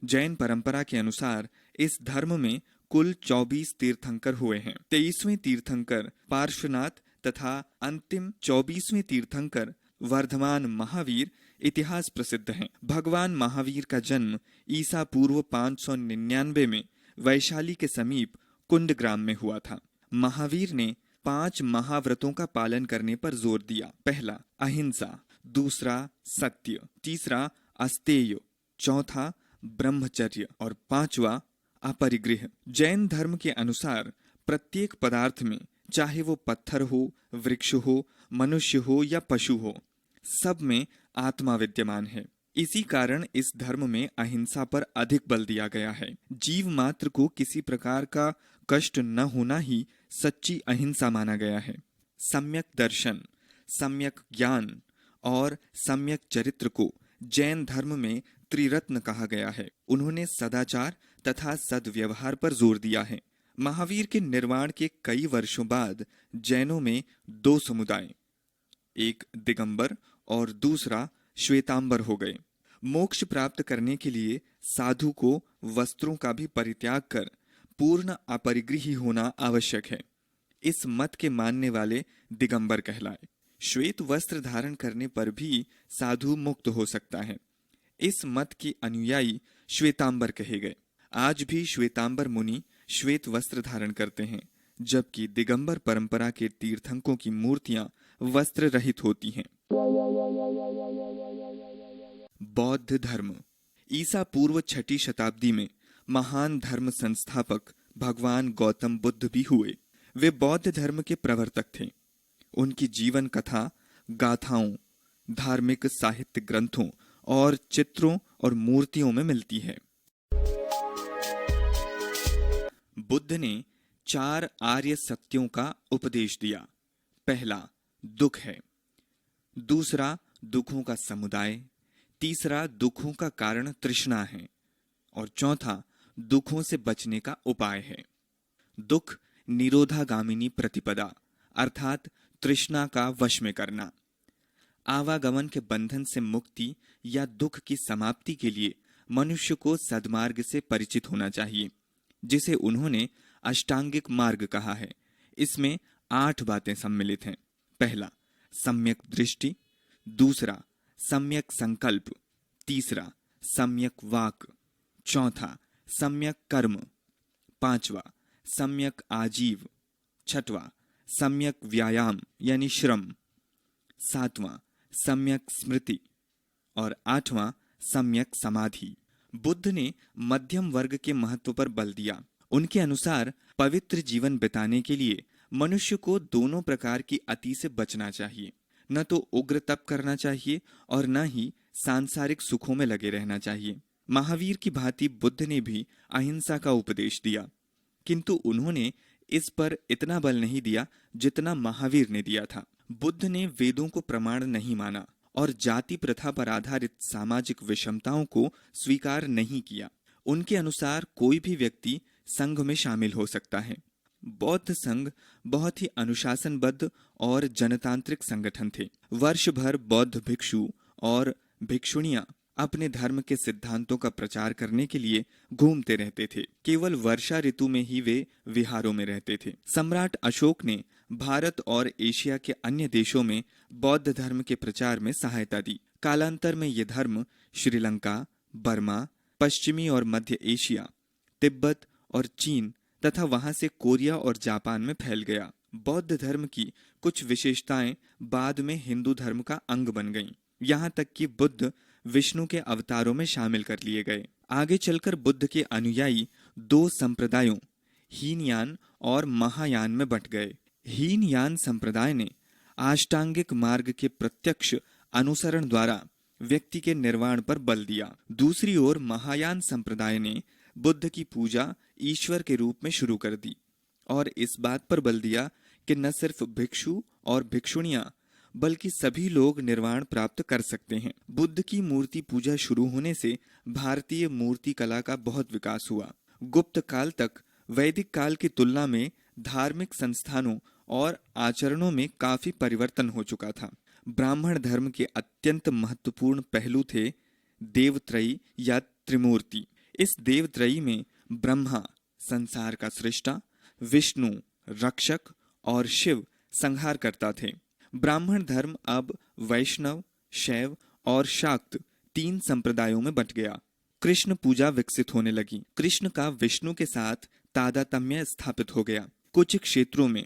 B: जैन परंपरा के अनुसार इस धर्म में कुल 24 तीर्थंकर हुए हैं। 23वें तीर्थंकर पार्श्वनाथ तथा अंतिम 24वें तीर्थंकर वर्धमान महावीर इतिहास प्रसिद्ध हैं। भगवान महावीर का जन्म ईसा पूर्व 599 में वैशाली के समीप कुंड ग्राम में हुआ था। महावीर ने 5 महाव्रतों का पालन करने पर जोर दिया। पहला अहिंसा, दूसरा सत्य, तीसरा अस्तेय, चौथा ब्रह्मचर्य और 5वां अपरिग्रह। जैन धर्म के अनुसार प्रत्येक पदार्थ में चाहे वो पत्थर हो, वृक्ष हो, मनुष्य हो या पशु हो, सब में आत्मा विद्यमान है। इसी कारण इस धर्म में अहिंसा पर अधिक बल दिया गया है। जीव मात्र को किसी प्रकार का कष्ट न होना ही सच्ची अहिंसा माना गया है। सम्यक दर्शन, सम्यक ज्ञान और सम्यक चरित्र को जैन धर्म में त्रिरत्न कहा गया है। उन्होंने सदाचार तथा सद्व्यवहार पर जोर दिया है। महावीर के निर्वाण के कई वर्षों बाद जैनों में दो समुदाय, एक दिगंबर और दूसरा श्वेतांबर हो गए। मोक्ष प्राप्त करने के लिए साधु को वस्त्रों का भी परित्याग कर पूर्ण अपरिग्रही होना आवश्यक है। इस मत के मानने वाले दिगंबर कहलाए। श्वेत वस्त्र धारण करने पर भी साधु मुक्त हो सकता है। इस मत के अनुयायी श्वेतांबर कहे गए। आज भी श्वेतांबर मुनि श्वेत वस्त्र धारण करते हैं, जबकि दिगंबर परंपरा के तीर्थंकों की मूर्तियां वस्त्र रहित होती हैं। बौद्ध धर्म। ईसा पूर्व 6ठी शताब्दी में महान धर्म संस्थापक भगवान गौतम बुद्ध भी हुए। वे बौद्ध धर्म के प्रवर्तक थे। उनकी जीवन कथा गाथाओं, धार्मिक साहित्य ग्रंथों और चित्रों और मूर्तियों में मिलती है। बुद्ध ने 4 आर्य सत्यों का उपदेश दिया। पहला दुख है, दूसरा दुखों का समुदाय, तीसरा दुखों का कारण तृष्णा है और चौथा दुखों से बचने का उपाय है। दुख निरोधागामिनी प्रतिपदा अर्थात तृष्णा का वश में करना। आवागमन के बंधन से मुक्ति या दुख की समाप्ति के लिए मनुष्य को सद्मार्ग से परिचित होना चाहिए, जिसे उन्होंने अष्टांगिक मार्ग कहा है। इसमें 8 बातें सम्मिलित हैं। पहला सम्यक दृष्टि, दूसरा सम्यक संकल्प, तीसरा सम्यक वाक, चौथा सम्यक कर्म, पांचवा सम्यक आजीव, छठवां सम्यक व्यायाम यानी श्रम, सातवां सम्यक स्मृति और आठवां सम्यक समाधि। बुद्ध ने मध्यम वर्ग के महत्व पर बल दिया। उनके अनुसार पवित्र जीवन बिताने के लिए मनुष्य को दोनों प्रकार की अति से बचना चाहिए। न तो उग्र तप करना चाहिए और न ही सांसारिक सुखों में लगे रहना चाहिए। महावीर की भांति बुद्ध ने भी अहिंसा का उपदेश दिया, किंतु उन्होंने इस पर इतना बल नहीं दिया जितना महावीर ने दिया था। बुद्ध ने वेदों को प्रमाण नहीं माना और जाति प्रथा पर आधारित सामाजिक विषमताओं को स्वीकार नहीं किया। उनके अनुसार कोई भी व्यक्ति संघ में शामिल हो सकता है। बौद्ध संघ बहुत ही अनुशासनबद्ध और जनतांत्रिक संगठन थे। वर्ष भर बौद्ध भिक्षु और भिक्षुणियां अपने धर्म के सिद्धांतों का प्रचार करने के लिए घूमते रहते थे। केवल वर्षा ऋतु में ही वे विहारों में रहते थे। सम्राट अशोक ने भारत और एशिया के अन्य देशों में बौद्ध धर्म के प्रचार में सहायता दी। कालांतर में यह धर्म श्रीलंका, बर्मा, पश्चिमी और मध्य एशिया, तिब्बत और चीन तथा वहां से कोरिया और जापान में फैल गया। बौद्ध धर्म की कुछ विशेषताएं बाद में हिंदू धर्म का अंग बन गईं। यहाँ तक कि बुद्ध विष्णु के अवतारों में शामिल कर लिए गए। आगे चलकर बुद्ध के अनुयायी 2 संप्रदायों हीनयान और महायान में बंट गए। हीनयान संप्रदाय ने अष्टांगिक मार्ग के प्रत्यक्ष अनुसरण द्वारा व्यक्ति के निर्वाण पर बल दिया। दूसरी ओर महायान संप्रदाय ने बुद्ध की पूजा ईश्वर के रूप में शुरू कर दी और इस बात पर बल दिया कि न सिर्फ भिक्षु और भिक्षुणियां बल्कि सभी लोग निर्वाण प्राप्त कर सकते हैं। बुद्ध की मूर्ति पूजा शुरू होने से भारतीय मूर्ति कला का बहुत विकास हुआ। गुप्त काल तक वैदिक काल की तुलना में धार्मिक संस्थानों और आचरणों में काफी परिवर्तन हो चुका था। ब्राह्मण धर्म के अत्यंत महत्वपूर्ण पहलू थे देवत्रयी या त्रिमूर्ति। इस देवत्रयी में ब्रह्मा संसार का सृष्टा, विष्णु रक्षक और शिव संहार करता थे। ब्राह्मण धर्म अब वैष्णव, शैव और शाक्त 3 संप्रदायों में बंट गया। कृष्ण पूजा विकसित होने लगी। कृष्ण का विष्णु के साथ तादात्म्य स्थापित हो गया। कुछ क्षेत्रों में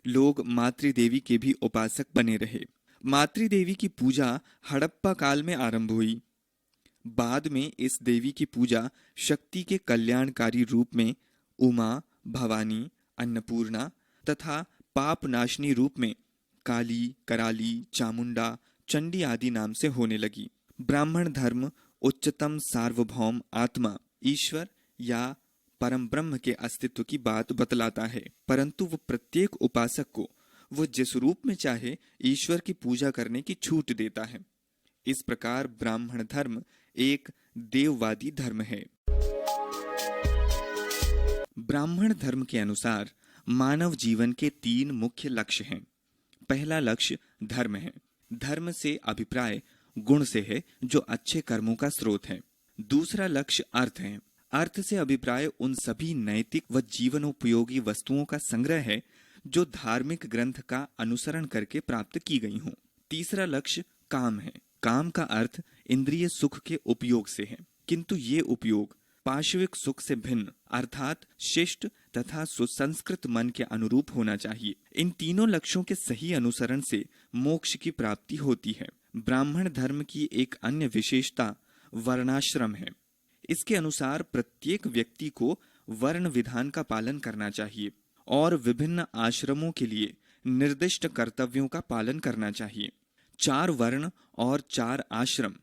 B: लोग मातृदेवी के भी उपासक बने रहे। मातृदेवी की पूजा हड़प्पा काल में आरंभ हुई। बाद में इस देवी की पूजा शक्ति के कल्याणकारी रूप में उमा, भवानी, अन्नपूर्णा तथा पाप नाशनी रूप में काली, कराली, चामुंडा, चंडी आदि नाम से होने लगी। ब्राह्मण धर्म उच्चतम सार्वभौम आत्मा, ईश्वर या परम ब्रह्म के अस्तित्व की बात बतलाता है, परंतु वो प्रत्येक उपासक को वो जिस रूप में चाहे ईश्वर की पूजा करने की छूट देता है। इस प्रकार ब्राह्मण धर्म एक देववादी धर्म है। ब्राह्मण धर्म के अनुसार मानव जीवन के 3 मुख्य लक्ष्य हैं। पहला लक्ष्य धर्म है। धर्म से अभिप्राय गुण से है, जो अच्छे कर्मों का स्रोत है। दूसरा लक्ष्य अर्थ है। अर्थ से अभिप्राय उन सभी नैतिक व जीवनोपयोगी वस्तुओं का संग्रह है जो धार्मिक ग्रंथ का अनुसरण करके प्राप्त की गई हों। तीसरा लक्ष्य काम है। काम का अर्थ इंद्रिय सुख के उपयोग से है, किंतु ये उपयोग पाशविक सुख से भिन्न अर्थात शिष्ट तथा सुसंस्कृत मन के अनुरूप होना चाहिए। इन तीनों लक्ष्यों के सही अनुसरण से मोक्ष की प्राप्ति होती है। ब्राह्मण धर्म की एक अन्य विशेषता वर्णाश्रम है। इसके अनुसार प्रत्येक व्यक्ति को वर्ण विधान का पालन करना चाहिए और विभिन्न आश्रमों के लिए निर्दिष्ट कर्तव्यों का पालन करना चाहिए। 4 वर्ण और 4 आश्रम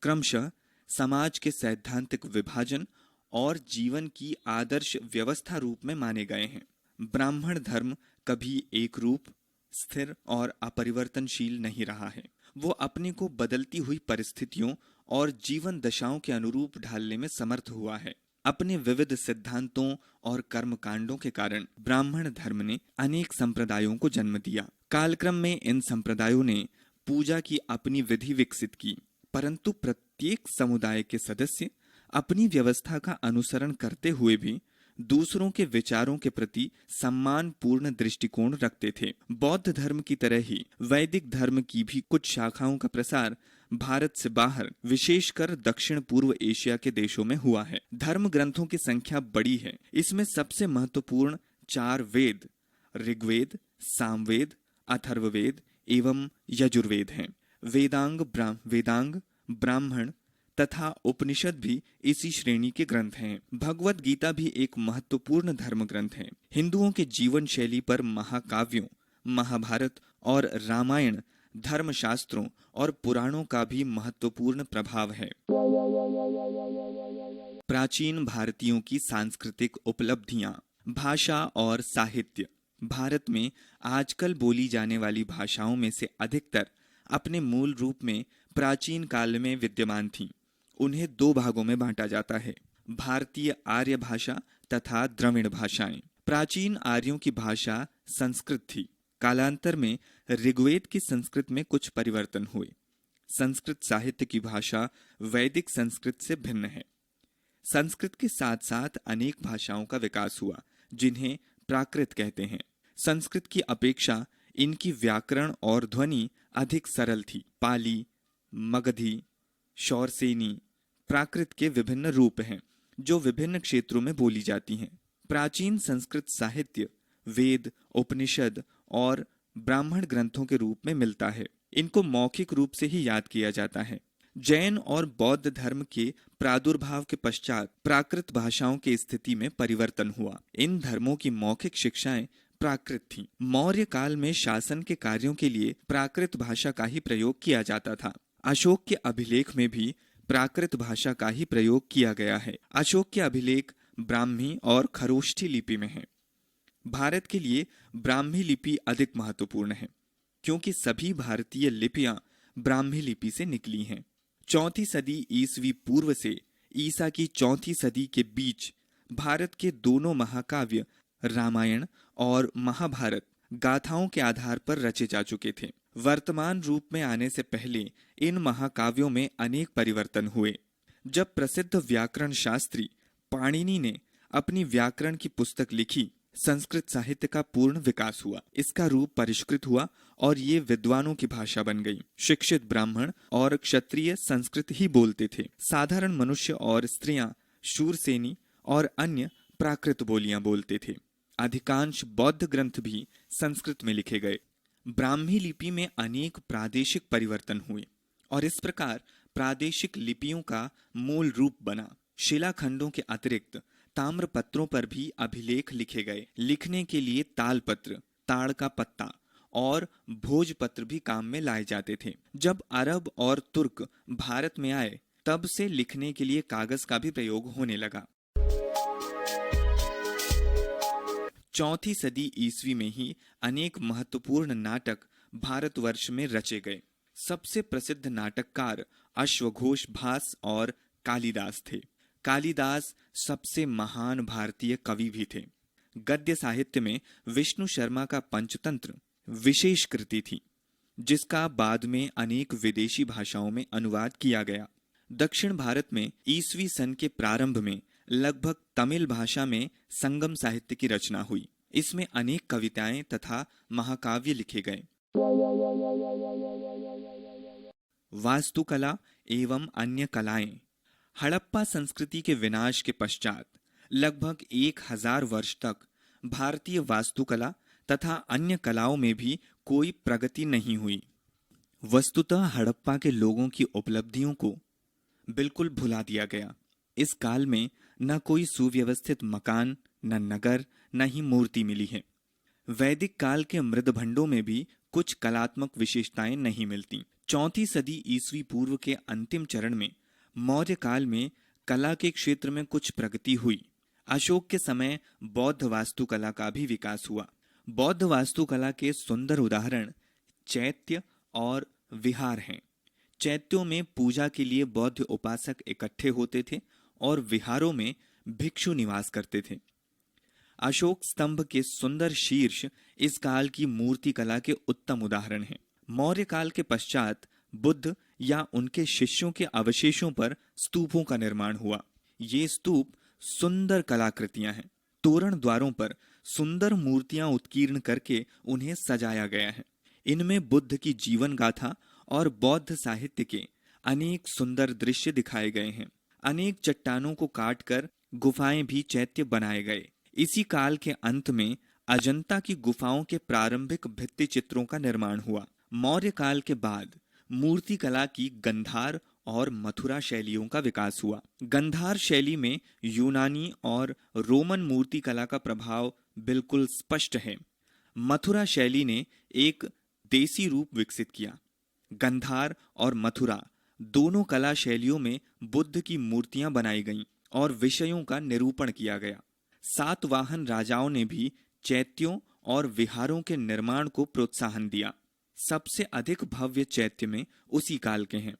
B: क्रमशः समाज के सैद्धांतिक विभाजन और जीवन की आदर्श व्यवस्था रूप में माने गए हैं। ब्राह्मण धर्म कभी एक रूप, स्थिर और अपरिवर्तनशील नहीं रहा है। वो अपने को बदलती हुई परिस्थितियों और जीवन दशाओं के अनुरूप ढालने में समर्थ हुआ है। अपने विविध सिद्धांतों और कर्मकांडों के कारण ब्राह्मण धर्म ने अनेक संप्रदायों को जन्म दिया। कालक्रम में इन संप्रदायों ने पूजा की अपनी विधि विकसित की, परंतु प्रत्येक समुदाय के सदस्य अपनी व्यवस्था का अनुसरण करते हुए भी दूसरों के विचारों के प्रति सम्मानपूर्ण दृष्टिकोण रखते थे। बौद्ध धर्म की तरह ही वैदिक धर्म की भी कुछ शाखाओं का प्रसार भारत से बाहर, विशेषकर दक्षिण पूर्व एशिया के देशों में हुआ है। धर्म ग्रंथों की संख्या बड़ी है। इसमें सबसे महत्वपूर्ण 4 वेद ऋग्वेद, सामवेद, अथर्ववेद एवं यजुर्वेद हैं। वेदांग, ब्राह्मण तथा उपनिषद भी इसी श्रेणी के ग्रंथ हैं। भगवत गीता भी एक महत्वपूर्ण धर्म ग्रंथ है। हिंदुओं के जीवन शैली पर महाकाव्यों, महाभारत और रामायण धर्मशास्त्रों और पुराणों का भी महत्वपूर्ण प्रभाव है। प्राचीन भारतीयों की सांस्कृतिक उपलब्धियां, भाषा और साहित्य। भारत में आजकल बोली जाने वाली भाषाओं में से अधिकतर अपने मूल रूप में प्राचीन काल में विद्यमान थीं। उन्हें 2 भागों में बांटा जाता है, भारतीय आर्य भाषा तथा द्रविड़ भाषाएं। प्राचीन आर्यों की भाषा संस्कृत थी। कालांतर में ऋग्वेद की संस्कृत में कुछ परिवर्तन हुए। संस्कृत साहित्य की भाषा वैदिक संस्कृत से भिन्न है। संस्कृत के साथ साथ अनेक भाषाओं का विकास हुआ जिन्हें प्राकृत कहते हैं। संस्कृत की अपेक्षा इनकी व्याकरण और ध्वनि अधिक सरल थी। पाली, मगधी, शौरसेनी प्राकृत के विभिन्न रूप हैं जो विभिन्न क्षेत्रों में बोली जाती हैं। प्राचीन संस्कृत साहित्य वेद, उपनिषद और ब्राह्मण ग्रंथों के रूप में मिलता है। इनको मौखिक रूप से ही याद किया जाता है। जैन और बौद्ध धर्म के प्रादुर्भाव के पश्चात प्राकृत भाषाओं की स्थिति में परिवर्तन हुआ। इन धर्मों की मौखिक शिक्षाएं प्राकृत थीं। मौर्य काल में शासन के कार्यों के लिए प्राकृत भाषा का ही प्रयोग किया जाता था। अशोक के अभिलेख में भी प्राकृत भाषा का ही प्रयोग किया गया है। अशोक के अभिलेख ब्राह्मी और खरोष्ठी लिपि में है। भारत के लिए ब्राह्मी लिपि अधिक महत्वपूर्ण है क्योंकि सभी भारतीय लिपियां ब्राह्मी लिपि से निकली हैं। 4वीं सदी ईसवी पूर्व से ईसा की 4वीं सदी के बीच भारत के दोनों महाकाव्य रामायण और महाभारत गाथाओं के आधार पर रचे जा चुके थे। वर्तमान रूप में आने से पहले इन महाकाव्यों में अनेक परिवर्तन हुए। जब प्रसिद्ध व्याकरण शास्त्री पाणिनि ने अपनी व्याकरण की पुस्तक लिखी, संस्कृत साहित्य का पूर्ण विकास हुआ। इसका रूप परिष्कृत हुआ और ये विद्वानों की भाषा बन गई। शिक्षित ब्राह्मण और क्षत्रिय संस्कृत ही बोलते थे। साधारण मनुष्य और स्त्रियां शूरसेनी और अन्य प्राकृत बोलियां बोलते थे। अधिकांश बौद्ध ग्रंथ भी संस्कृत में लिखे गए। ब्राह्मी लिपि में अनेक प्रादेशिक परिवर्तन हुए और इस प्रकार प्रादेशिक लिपियों का मूल रूप बना। शिलाखंडों के अतिरिक्त ताम्रपत्रों पर भी अभिलेख लिखे गए। लिखने के लिए तालपत्र, ताड़ का पत्ता और भोजपत्र भी काम में लाए जाते थे। जब अरब और तुर्क भारत में आए तब से लिखने के लिए कागज का भी प्रयोग होने लगा। चौथी सदी ईस्वी में ही अनेक महत्वपूर्ण नाटक भारतवर्ष में रचे गए। सबसे प्रसिद्ध नाटककार अश्वघोष भास और कालिदास थे। कालिदास सबसे महान भारतीय कवि भी थे। गद्य साहित्य में विष्णु शर्मा का पंचतंत्र विशेष कृति थी, जिसका बाद में अनेक विदेशी भाषाओं में अनुवाद किया गया। दक्षिण भारत में ईसवी सन के प्रारंभ में लगभग तमिल भाषा में संगम साहित्य की रचना हुई। इसमें अनेक कविताएं तथा महाकाव्य लिखे गए। वास्तुकला एवं अन्य कलाएं। हड़प्पा संस्कृति के विनाश के पश्चात लगभग 1000 वर्ष तक भारतीय वास्तुकला तथा अन्य कलाओं में भी कोई प्रगति नहीं हुई। वस्तुतः हड़प्पा के लोगों की उपलब्धियों को बिल्कुल भुला दिया गया। इस काल में न कोई सुव्यवस्थित मकान, न नगर, न ही मूर्ति मिली है। वैदिक काल के मृदभंडों में भी कुछ कलात्मक विशेषताएं नहीं मिलती। चौथी सदी ईस्वी पूर्व के अंतिम चरण में मौर्य काल में कला के क्षेत्र में कुछ प्रगति हुई। अशोक के समय बौद्ध वास्तुकला का भी विकास हुआ। बौद्ध वास्तुकला के सुंदर उदाहरण चैत्य और विहार हैं। चैत्यों में पूजा के लिए बौद्ध उपासक इकट्ठे होते थे और विहारों में भिक्षु निवास करते थे। अशोक स्तंभ के सुंदर शीर्ष इस काल की मूर्ति कला के उत्तम उदाहरण हैं। मौर्य काल के पश्चात बुद्ध या उनके शिष्यों के अवशेषों पर स्तूपों का निर्माण हुआ। ये स्तूप सुंदर कलाकृतियां हैं। तोरण द्वारों पर सुंदर मूर्तियां उत्कीर्ण करके उन्हें सजाया गया है। इनमें बुद्ध की जीवन गाथा और बौद्ध साहित्य के अनेक सुंदर दृश्य दिखाए गए हैं। अनेक चट्टानों को काटकर गुफाएं भी चैत्य बनाए गए। इसी काल के अंत में अजंता की गुफाओं के प्रारंभिक भित्ति चित्रों का निर्माण हुआ। मौर्य काल के बाद मूर्ति कला की गंधार और मथुरा शैलियों का विकास हुआ। गंधार शैली में यूनानी और रोमन मूर्ति कला का प्रभाव बिल्कुल स्पष्ट है। मथुरा शैली ने एक देसी रूप विकसित किया। गंधार और मथुरा दोनों कला शैलियों में बुद्ध की मूर्तियां बनाई गईं और विषयों का निरूपण किया गया। सातवाहन राजाओं ने भी चैत्यों और विहारों के निर्माण को प्रोत्साहन दिया। सबसे अधिक भव्य चैत्य में उसी काल के हैं।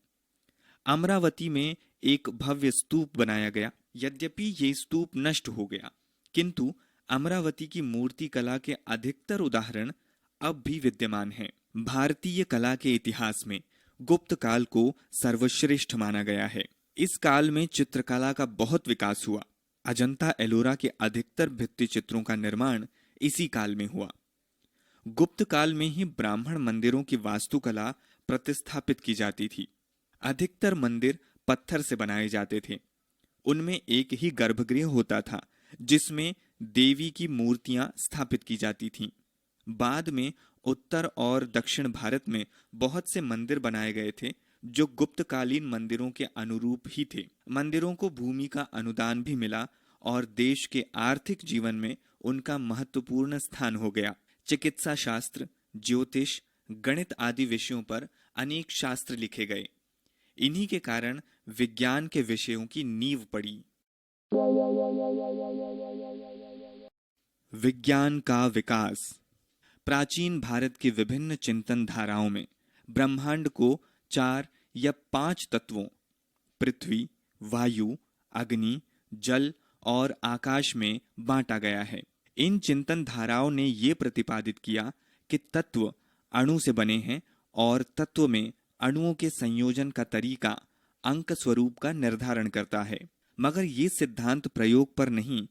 B: अमरावती में एक भव्य स्तूप बनाया गया। यद्यपि ये स्तूप नष्ट हो गया, किंतु अमरावती की मूर्ति कला के अधिकतर उदाहरण अब भी विद्यमान हैं। भारतीय कला के इतिहास में गुप्त काल को सर्वश्रेष्ठ माना गया है। इस काल में चित्रकला का बहुत विकास हुआ। अजंता एलोरा के अधिकतर भित्ति चित्रों का निर्माण इसी काल में हुआ। गुप्त काल में ही ब्राह्मण मंदिरों की वास्तुकला प्रतिस्थापित की जाती थी। अधिकतर मंदिर पत्थर से बनाए जाते थे। उनमें एक ही गर्भगृह होता था जिसमें देवी की मूर्तियां स्थापित की जाती थीं। बाद में उत्तर और दक्षिण भारत में बहुत से मंदिर बनाए गए थे जो गुप्तकालीन मंदिरों के अनुरूप ही थे। मंदिरों को भूमि का अनुदान भी मिला और देश के आर्थिक जीवन में उनका महत्वपूर्ण स्थान हो गया। चिकित्सा शास्त्र, ज्योतिष, गणित आदि विषयों पर अनेक शास्त्र लिखे गए। इन्हीं के कारण विज्ञान के विषयों की नींव पड़ी। विज्ञान का विकास। प्राचीन भारत की विभिन्न चिंतन धाराओं में ब्रह्मांड को 4 या 5 तत्वों पृथ्वी, वायु, अग्नि, जल और आकाश में बांटा गया है। इन चिंतन धाराओं ने ये प्रतिपादित किया कि तत्व अणु से बने हैं और तत्व में अणुओं के संयोजन का तरीका अंक स्वरूप का निर्धारण करता है। मगर ये सिद्धांत प्रयोग पर नहीं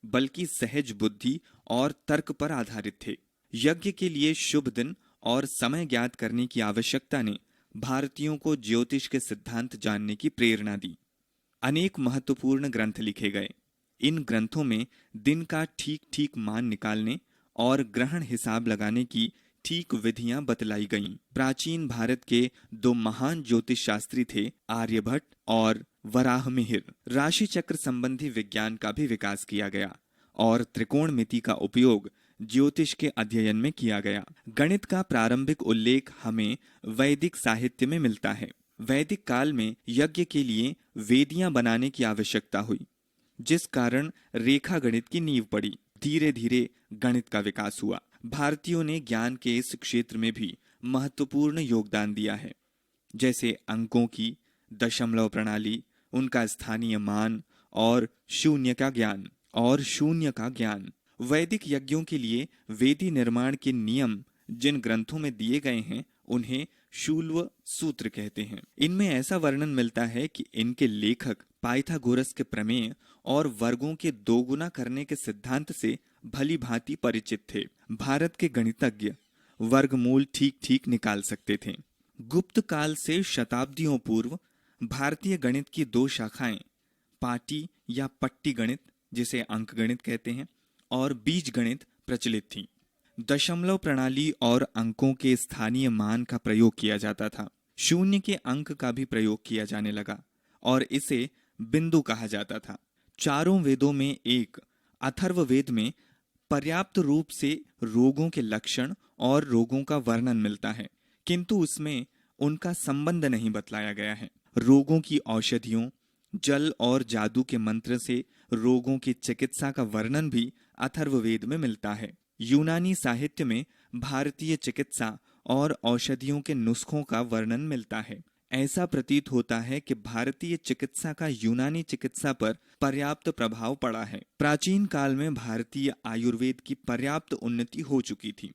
B: बल्कि सहज बुद्धि और तर्क पर आधारित थे। यज्ञ के लिए शुभ दिन और समय ज्ञात करने की आवश्यकता ने भारतीयों को ज्योतिष के सिद्धांत जानने की प्रेरणा दी। अनेक महत्वपूर्ण ग्रंथ लिखे गए। इन ग्रंथों में दिन का ठीक ठीक मान निकालने और ग्रहण हिसाब लगाने की ठीक विधियां बतलाई गईं। प्राचीन भारत के 2 महान ज्योतिष शास्त्री थे, आर्यभट्ट और वराहमिहिर। राशि चक्र संबंधी विज्ञान का भी विकास किया गया और त्रिकोणमिति का उपयोग ज्योतिष के अध्ययन में किया गया। गणित का प्रारंभिक उल्लेख हमें वैदिक साहित्य में मिलता है। वैदिक काल में यज्ञ के लिए वेदियां बनाने की आवश्यकता हुई, जिस कारण रेखा गणित की नींव पड़ी। धीरे धीरे गणित का विकास हुआ। भारतीयों ने ज्ञान के इस क्षेत्र में भी महत्वपूर्ण योगदान दिया है, जैसे अंकों की दशमलव प्रणाली, उनका स्थानीय मान और शून्य का ज्ञान। वैदिक यज्ञों के लिए वेदी निर्माण के नियम जिन ग्रंथों में दिए गए हैं उन्हें शूल्व सूत्र कहते हैं। इनमें ऐसा वर्णन मिलता है कि इनके लेखक पाइथागोरस के प्रमेय और वर्गों के दोगुना करने के सिद्धांत से भली भांति परिचित थे। भारत के गणितज्ञ वर्गमूल ठीक ठीक निकाल सकते थे। गुप्त काल से शताब्दियों पूर्व भारतीय गणित की दो शाखाएं, पाटी या पट्टी गणित, जिसे अंक गणित कहते हैं, और बीज गणित प्रचलित थी। दशमलव प्रणाली और अंकों के स्थानीय मान का प्रयोग किया जाता था। शून्य के अंक का भी प्रयोग किया जाने लगा और इसे बिंदु कहा जाता था। चारों वेदों में एक अथर्ववेद में पर्याप्त रूप से रोगों के लक्षण और रोगों का वर्णन मिलता है, किंतु उसमें उनका संबंध नहीं बतलाया गया है। रोगों की औषधियों, जल और जादू के मंत्र से रोगों की चिकित्सा का वर्णन भी अथर्ववेद में मिलता है। यूनानी साहित्य में भारतीय चिकित्सा और औषधियों के नुस्खों का वर्णन मिलता है। ऐसा प्रतीत होता है कि भारतीय चिकित्सा का यूनानी चिकित्सा पर पर्याप्त प्रभाव पड़ा है। प्राचीन काल में भारतीय आयुर्वेद की पर्याप्त उन्नति हो चुकी थी।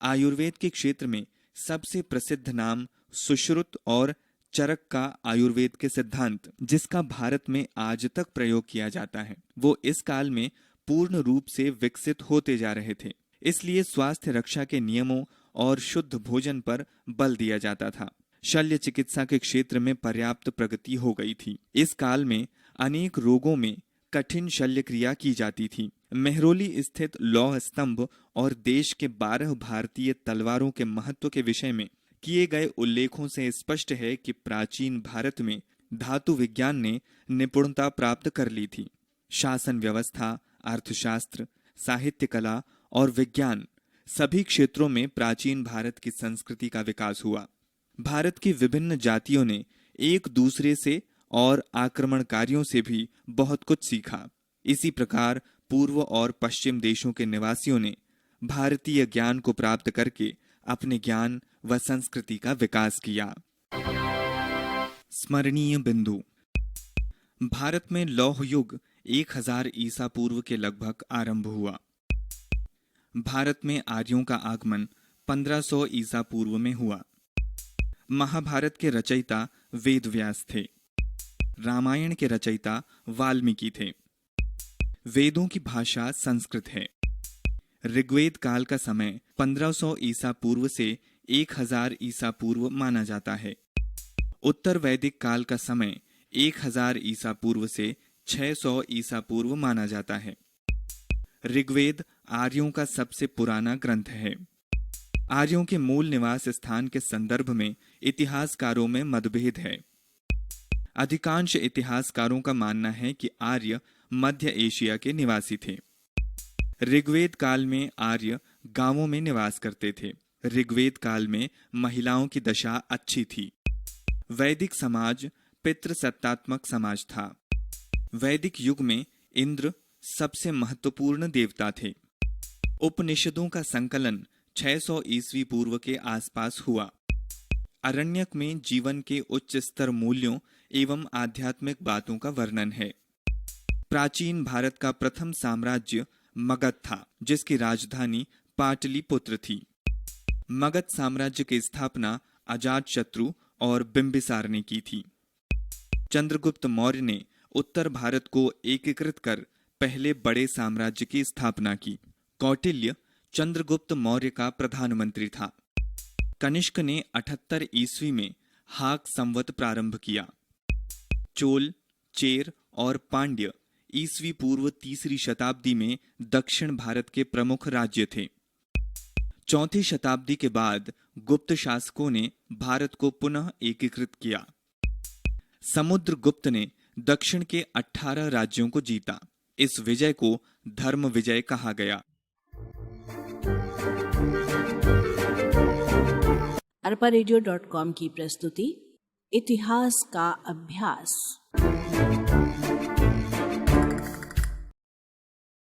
B: आयुर्वेद के क्षेत्र में सबसे प्रसिद्ध नाम सुश्रुत और चरक का आयुर्वेद के सिद्धांत, जिसका भारत में आज तक प्रयोग किया जाता है, वो इस काल में पूर्ण रूप से विकसित होते जा रहे थे। इसलिए स्वास्थ्य रक्षा के नियमों और शुद्ध भोजन पर बल दिया जाता था। शल्य चिकित्सा के क्षेत्र में पर्याप्त प्रगति हो गई थी। इस काल में अनेक रोगों में कठिन शल्य क्रिया की जाती थी। मेहरौली स्थित लौह स्तंभ और देश के 12 भारतीय तलवारों के महत्व के विषय में किए गए उल्लेखों से स्पष्ट है कि प्राचीन भारत में धातु विज्ञान ने निपुणता प्राप्त कर ली थी। शासन व्यवस्था, अर्थशास्त्र, साहित्य कला और विज्ञान, सभी क्षेत्रों में प्राचीन भारत की संस्कृति का विकास हुआ। भारत की विभिन्न जातियों ने एक दूसरे से और आक्रमणकारियों से भी बहुत कुछ सीखा। इसी प्रकार पूर्व और पश्चिम देशों के निवासियों ने भारतीय ज्ञान को प्राप्त करके अपने ज्ञान व संस्कृति का विकास किया। स्मरणीय बिंदु। भारत में लौह युग 1000 ईसा पूर्व के लगभग आरंभ हुआ। भारत में आर्यों का आगमन 1500 ईसा पूर्व में हुआ। महाभारत के रचयिता वेदव्यास थे। रामायण के रचयिता वाल्मीकि थे। वेदों की भाषा संस्कृत है। ऋग्वेद काल का समय 1500 ईसा पूर्व से 1000 ईसा पूर्व माना जाता है। उत्तर वैदिक काल का समय 1000 ईसा पूर्व से 600 ईसा पूर्व माना जाता है। ऋग्वेद आर्यों का सबसे पुराना ग्रंथ है। आर्यों के मूल निवास स्थान के संदर्भ में इतिहासकारों में मतभेद है। अधिकांश इतिहासकारों का मानना है कि आर्य मध्य एशिया के निवासी थे। ऋग्वेद काल में आर्य गांवों में निवास करते थे। ऋग्वेद काल में महिलाओं की दशा अच्छी थी। वैदिक समाज पितृसत्तात्मक समाज था। वैदिक युग में इंद्र सबसे महत्वपूर्ण देवता थे। उपनिषदों का संकलन 600 ईस्वी पूर्व के आसपास हुआ। अरण्यक में जीवन के उच्च स्तर मूल्यों एवं आध्यात्मिक बातों का वर्णन है। प्राचीन भारत का प्रथम साम्राज्य मगध था, जिसकी राजधानी पाटलिपुत्र थी। मगध साम्राज्य की स्थापना अजातशत्रु और बिंबिसार ने की थी। चंद्रगुप्त मौर्य ने उत्तर भारत को एकीकृत कर पहले बड़े साम्राज्य की स्थापना की। कौटिल्य चंद्रगुप्त मौर्य का प्रधानमंत्री था। कनिष्क ने 78 ईस्वी में हाक संवत प्रारंभ किया। चोल, चेर और पांड्य ईस्वी पूर्व 3री शताब्दी में दक्षिण भारत के प्रमुख राज्य थे। 4ठी शताब्दी के बाद गुप्त शासकों ने भारत को पुनः एकीकृत किया। समुद्रगुप्त ने दक्षिण के 18 राज्यों को जीता। इस विजय को धर्म विजय कहा गया।
A: arparadio.com की प्रस्तुति इतिहास का अभ्यास।